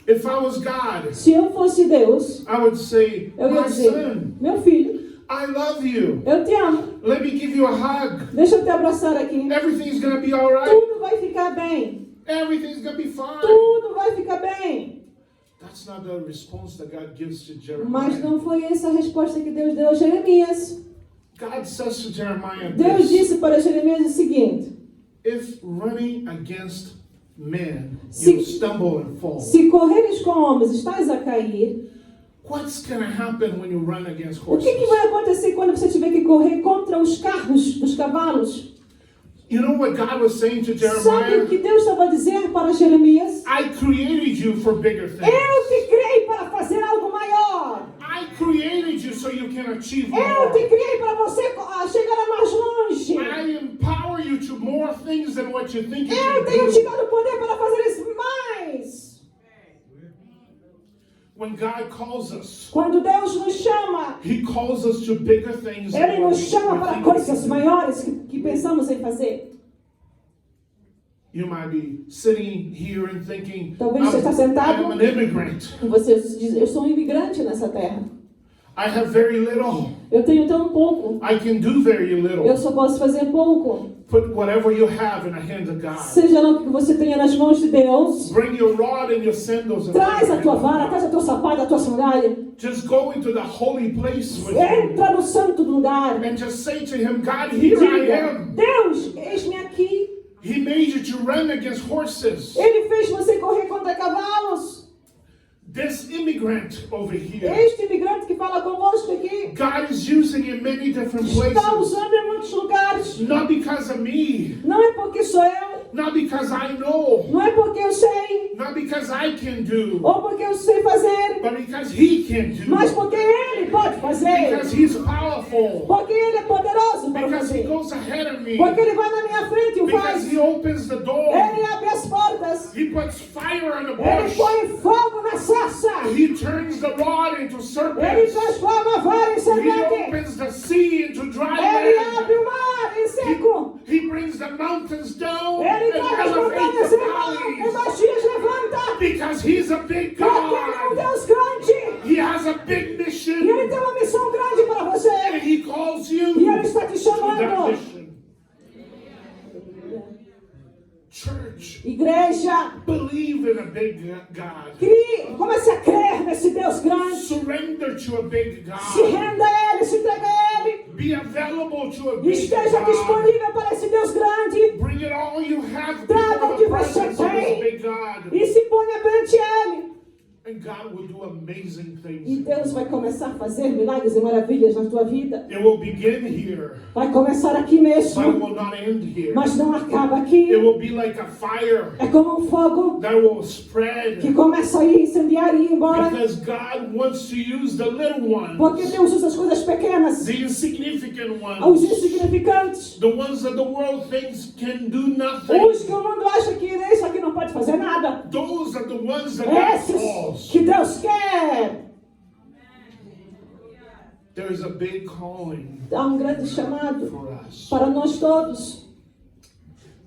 If I was God, Se eu fosse Deus, I would say, eu ia my dizer, son, meu filho, I love you. eu te amo. Let me give you a hug. Deixa eu te abraçar aqui. Everything's going to be all right. Tudo vai ficar bem. Everything's going to be fine. Tudo vai ficar bem. That's not the response that God gives to Mas Jeremiah. não foi essa a resposta que Deus deu a Jeremias. God says to Jeremiah Deus this, disse para Jeremias o seguinte: if running against men, Se- you stumble and fall, se correres com homens, estás a cair. what's going to happen when you run against O que horses? vai acontecer quando você tiver que correr contra os carros dos cavalos? You know what God was saying to Sabe o Jeremiah? que Deus estava a dizer para Jeremias? I created you for bigger things. Eu te criei para fazer algo maior. I created you so you can achieve Eu more. te criei para você chegar mais longe. I empower you to more things than what you think you Eu can tenho te do. dado poder para fazer isso mais. When God calls us, Quando Deus nos chama, He calls us to bigger things Ele than what nos we chama para think we coisas can do. maiores que pensamos em fazer. You might be sitting here and thinking, Talvez você está sentado. I'm an immigrant. E você diz, eu sou um imigrante nessa terra. I have very little. Eu tenho tão pouco. I can do very Eu little. só posso fazer pouco. Put whatever you have in the hands of God. Seja lá o que você tenha nas mãos de Deus. Bring your rod and your sandals. And Traz a tua vara, traz a tua sapato, a tua sandália. just go into the holy place with Him Entra no santo lugar. and just say to Him, God, here I Diga, am. Deus, eis-me aqui. He made you to run against horses. Ele fez você correr contra cavalos. This immigrant over here, Este imigrante que fala conosco aqui God is using in many different está places. usando em muitos lugares. Not because of me, Não é porque sou eu, not because I know, não é porque eu sei, not because I can do, ou porque eu sei fazer, but because he can do mas it. porque Ele pode fazer. Because he's powerful. Porque Ele é poderoso para Because he fazer. goes ahead of me. Porque Ele vai na minha frente e o Because faz. he opens the door. Ele abre as portas. He puts fire on the Ele bush. põe fogo na sarça. He turns the rod into Ele serpents. transforma a vara em He serpente. opens the sea into dry Ele land. abre o mar em seco. He brings the mountains down Ele and traz as montanhas elevates the em mar, e valleys. baixinhas levanta. Because he's a big Porque Ele é um God. Deus grande. He has a big E Ele mission. tem uma missão grande para você. And he calls you E Ele está te to that chamando. mission. Church, Igreja, believe in a big God. comece a crer nesse Deus grande. Surrender to a big Se God. renda a Ele, se entrega a Ele. Be available to a big Esteja God. disponível para esse Deus grande. Bring it all you have Traga o before que the você presence of this tem. big God. E se ponha perante Ele. And God will do amazing E things. Deus vai começar a fazer milagres e maravilhas na tua vida. It will begin here, Vai começar aqui but it mesmo. will not end here. Mas não acaba aqui. It will be like a fire É como um fogo that will que spread. começa a ir incendiar e ir embora. Because God wants to use the little Porque ones, Deus usa as coisas pequenas, the insignificant os ones, insignificantes, the ones that the world thinks can do nothing. os que o mundo acha que isso aqui não pode fazer nada. Those are the ones that God Esses calls. que Deus quer. There is a big calling Há um grande chamado for us. para nós todos.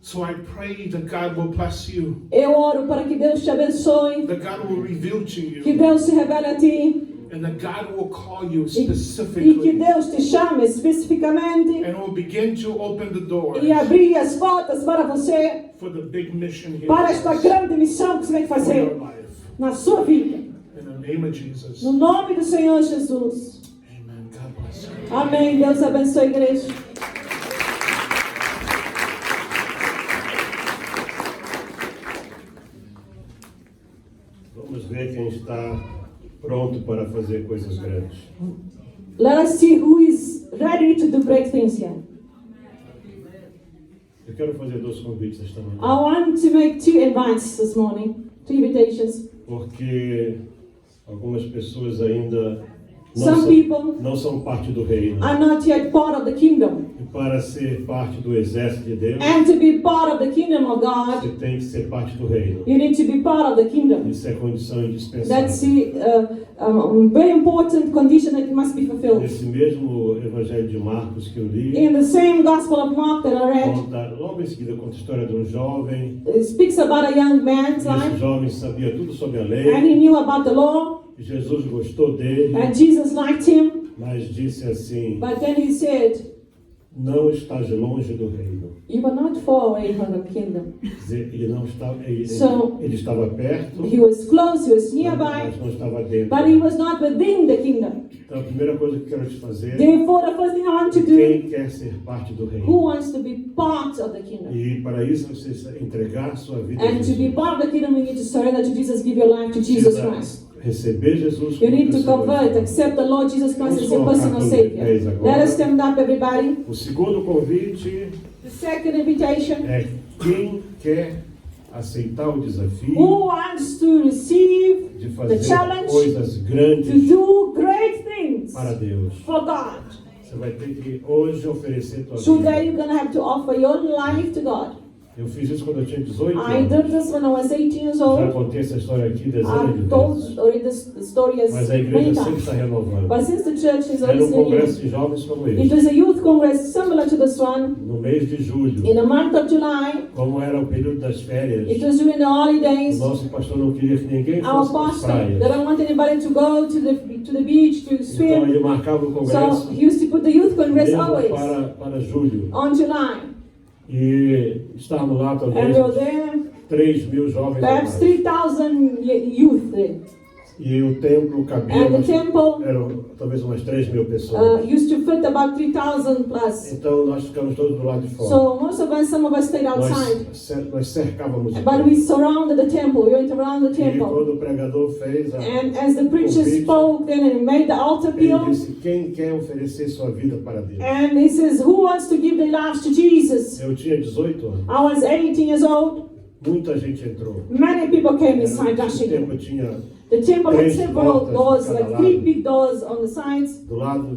So I pray that God will bless you, Eu oro para que Deus te abençoe, that God will reveal to que you, Deus se revele a ti and that God will call you e que specifically, Deus te chame especificamente and will begin to open the doors e abrir as portas para você, for the big mission here para esta grande missão que você tem que for your fazer life. na sua vida. In the name of Jesus. No nome do Senhor Jesus. Amen. God bless you. Amém. Deus abençoe a igreja. Vamos ver quem está pronto para fazer coisas grandes. Let us see who is ready to do great things here. Eu quero fazer 2 convites esta manhã, I want to make 2 invites this morning, 2 invitations. porque algumas pessoas ainda Some people não são parte do reino. are not yet part of the kingdom. E para ser parte do exército de Deus, And to be part of the kingdom of você God, tem que ser parte do reino. you need to be part of the kingdom. Isso é condição indispensável. That's the very important condition that must be fulfilled. Nesse mesmo Evangelho de Marcos que eu li, In the same Gospel of Mark that I read, conta, logo em seguida conta a história de um jovem. it speaks about a young man's E esse life, jovem sabia tudo sobre a and lei. he knew about the law, Jesus gostou dele, and Jesus liked him, mas disse assim: but then he said, não estás longe do reino. you are not far away from the kingdom. Quer dizer, ele não estava, So- ele estava perto, He was close, he was nearby, mas não estava dentro. but he was not within the kingdom. Então a primeira coisa que eu quero te fazer, Therefore, the first thing I want to do, quem quer ser parte do who reino? wants to be part of the kingdom? E para isso você entregar sua vida a And to be Jesus. part of the kingdom, you need to surrender to Jesus, give your life to Jesus Christ. Receber Jesus You como need to teu convert, Salvador. accept the Lord Jesus Christ as your Vamos personal colocar todos de pés Savior. agora. Let us stand up, everybody. O segundo convite The second invitation. é quem quer aceitar o desafio Who wants to receive de the fazer challenge coisas to grandes do great things para Deus. for God? Você vai ter que hoje oferecer tua Today vida. you're going to have to offer your life to God. Eu fiz isso quando eu tinha 18 I anos. did this when I was 18 years Já old. contei essa história aqui dezenas de I've told vezes. already this story as Mas a many igreja sempre está times. renovando. But since the church is Era always um congresso renewed, de jovens como it este. was a youth congress similar to this one. No mês de julho, In the month of July, como era o período das it férias, was during the o holidays. nosso pastor não queria que ninguém Our fosse para as pastor, praias. they don't want anybody to go to the beach to Então swim. ele marcava o So congresso he used to put the youth congress mesmo always para julho. on July. E estávamos lá And talvez we were there, 3.000 jovens. a perhaps mais. 3,000 youth there. E o templo cabia And the temple eram talvez umas 3.000 pessoas. used to fit about 3,000 plus. Então nós ficamos todos do lado de fora. So most of us, some of us stayed outside. Nós cercávamos o But templo. we surrounded the temple. We went around the E temple. quando o pregador fez a And as the preacher convite, spoke, then he made the altar ele appeal. disse: quem quer oferecer sua vida para Deus? And he says, who wants to give their lives to Jesus? Eu tinha 18 anos, I was 18 years old. Muita gente entrou. Many people came No inside rushing in. tempo tinha The temple had 3 several portas doors, de cada like 3 lado. big doors on the sides. Do lado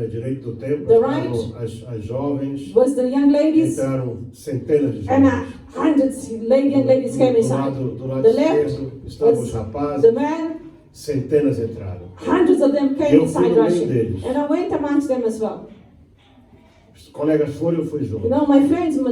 direito do templo The estavam as jovens. Was the young ladies, Entraram centenas de and jovens. hundreds young ladies came inside. Do lado The left esquerdo estavam os was rapazes. the men, Centenas entraram. hundreds of them came Eu fui inside no meio rushing. deles. And I went amongst them as well. Os colegas foram, eu fui junto. You know, my friends from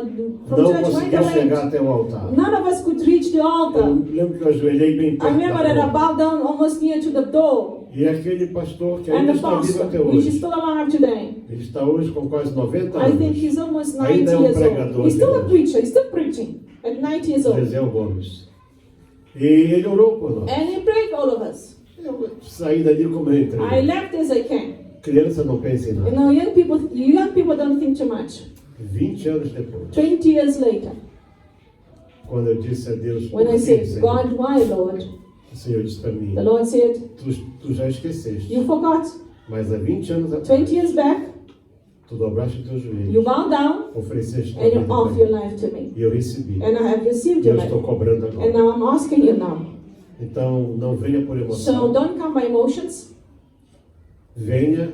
Não church went conseguia chegar away. até o altar. None of us could reach the Eu altar. lembro que eu ajoelhei bem I perto remember that I da porta. bowed down almost near to the door. E aquele pastor que And ainda the está vivo pastor, até which is hoje. still alive today. Ele está hoje com quase 90 I think anos. he's almost 90 Ainda é years pregador old. He's still a de preacher. He's still preaching at 90 years old. Zezé Gomes. E ele orou por nós. And he prayed for all of us. Eu saí dali como eu I entrei. left as I came. Criança não pensa em You nada. know, young people don't think too much. 20 anos depois, 20 years later, quando eu disse a Deus, when por I que, said, Senhor? God, why, Lord? O Senhor disse para mim, The Lord said, tu já esqueceste, you forgot. mas há 20 anos atrás, 20 years back, tu dobraste os teus joelhos, you bowed down ofereceste tua and you vida offered para your mim. life to me. E eu recebi. And I have received E eu your estou life. cobrando And agora. now I'm asking you now. Então, não venha por So emoção. don't come by emotions. Venha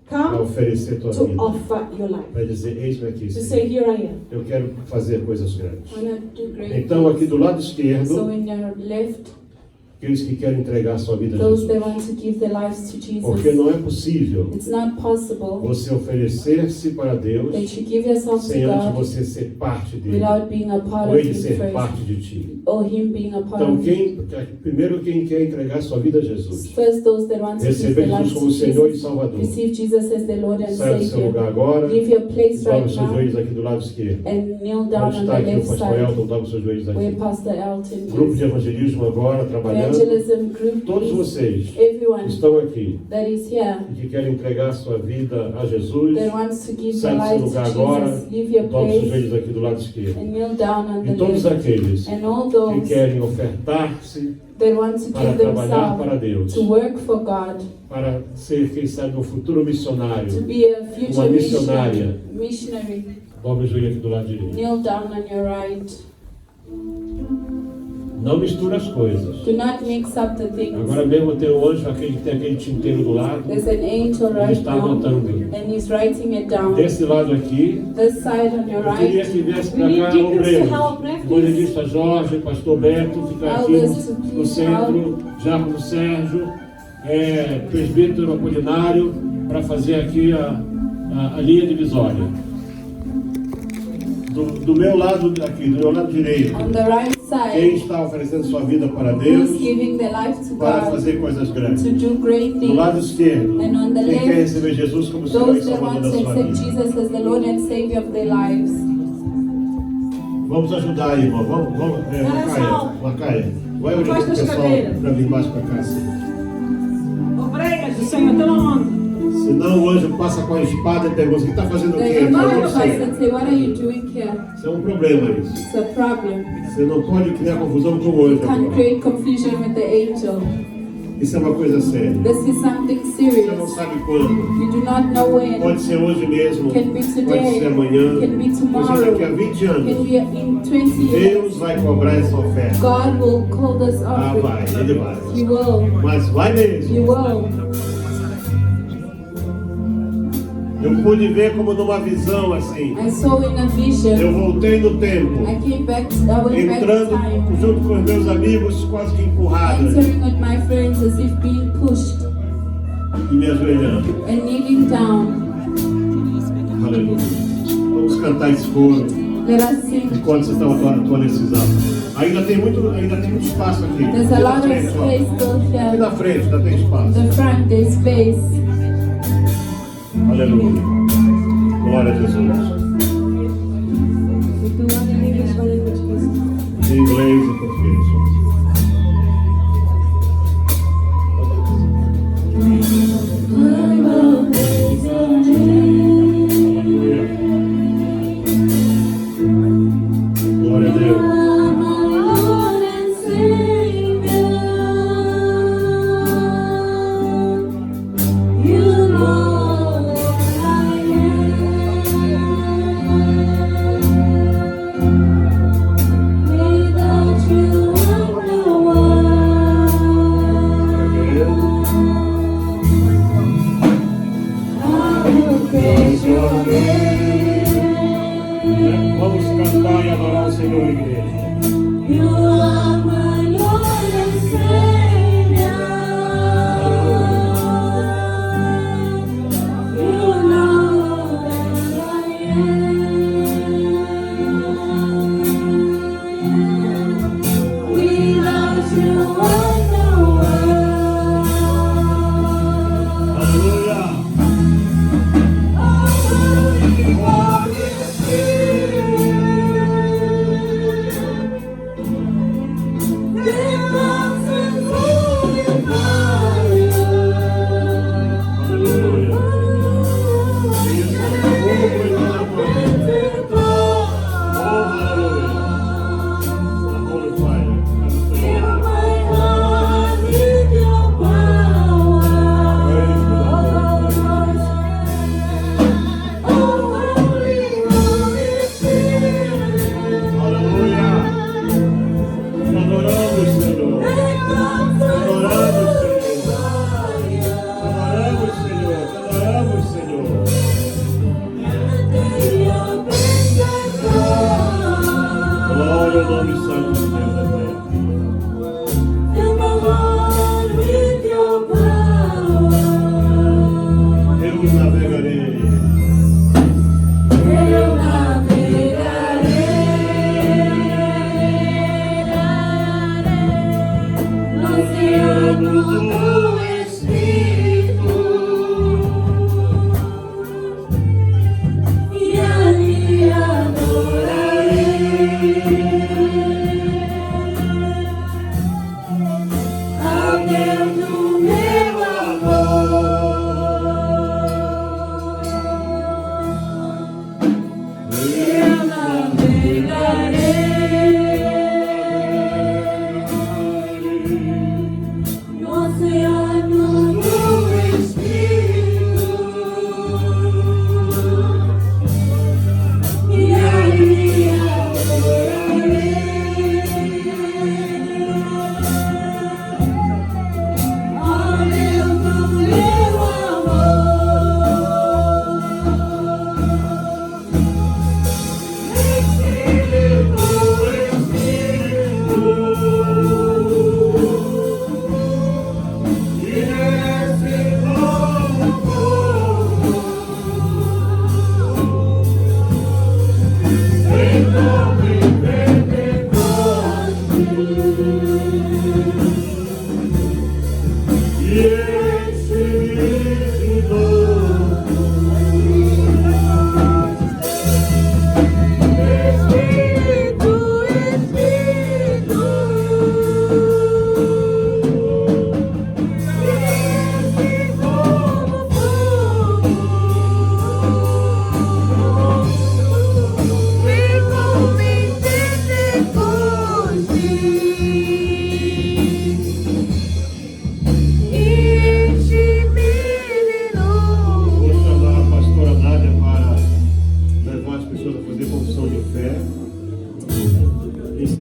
para Come oferecer tua to vida. offer your life. Para dizer, eis-me aqui, To Senhor. say, here I am. Eu quero fazer coisas grandes. I want to do great Então, aqui things. do lado So esquerdo, in your left, aqueles que querem entregar sua vida a those that Jesus. want to give their lives to Porque Jesus. não é possível It's not possible você oferecer-se para Deus that you give yourself to sem antes God você ser parte dele. without being a part Ou of ele Him ser first, parte de ti. or Him being a part Então, of you. primeiro quem quer entregar sua vida a Jesus, First, those that want to give receber their Jesus lives como to Senhor e Jesus, Salvador, receive Jesus as the Lord and sai do seu Savior. lugar agora, Leave your place dobra right os seus now joelhos aqui do lado esquerdo. and kneel down Onde on está the aqui o left pastor side Elton, dobra os seus joelhos where aqui. Pastor Elton Grupo de is. evangelismo agora, trabalhando. Evangelism group, Todos please. vocês Everyone estão aqui that is here e que querem entregar sua vida a Jesus, that wants to give sai their do seu lives to lugar agora, Jesus, leave your dobra os seus place joelhos aqui do lado esquerdo. and kneel down on E the todos left. aqueles And all que those querem ofertar-se that want to para give trabalhar para themselves Deus, to work for God, para ser, quem sabe, um futuro to missionário, be a future uma missionária. missionary. Dobre o joelho aqui do lado direito. Kneel down on your right. Não mistura as coisas. Do not mix up the things. Agora mesmo tem um anjo, aquele que tem aquele tinteiro do lado, There's an angel ele right está now, anotando. and he's writing it down. Desse lado aqui, This side on your eu queria right. que viesse We para need cá deacons to obreiros. help, né, O evangelista Jorge, pastor Beto, ficar aqui Elders to no please centro, Diácono Sérgio, presbítero Apolinário, para fazer aqui a linha divisória. Do meu lado aqui, do meu lado direito, On the right quem side, está oferecendo sua vida para who's Deus, giving their life to para God fazer coisas grandes. to do great Do lado things. esquerdo, And on the quem quer left, receber Jesus como Senhor e those that Salvador want da to sua accept vida. Jesus as the Lord and Savior of their lives. Vamos ajudar aí, irmão. Vamos, Macaia. Vai orientar o Afasta as pessoal cadeiras. para vir mais para cá. Obrega do Senhor, tão onde? Senão o anjo passa com a espada e pergunta: o que está fazendo aqui? The Eu não angel sei. comes and say, what are you doing here? Isso é um problema isso. It's a problem. Você não pode criar confusão com o You anjo can't agora. create confusion with the angel. Isso é uma coisa séria. This is something Você não serious. sabe quando. You do not know when. Pode ser hoje mesmo. Can be Pode today. ser amanhã. Can be Pode ser tomorrow. daqui a 20 Can anos. be in 20 years. Deus vai cobrar essa oferta. God will call this Ah, vai. offering. Ele vai. He will. Mas vai mesmo. He will. Eu pude ver como numa visão assim. I saw in a vision. Eu voltei no tempo. I went back in Entrando time. junto com os meus amigos, quase que empurrado. Entering with my friends as if being pushed E me ajoelhando. and kneeling down. Aleluia. Vamos cantar esse coro Let us sing. enquanto você está atuando esses atos. Ainda tem muito espaço aqui. There's a Aqui na lot of frente, ó. space still Aqui here. na frente ainda tem espaço. The front, there's space. Aleluia. Glória a Jesus. If you want in English, what language is? Em inglês,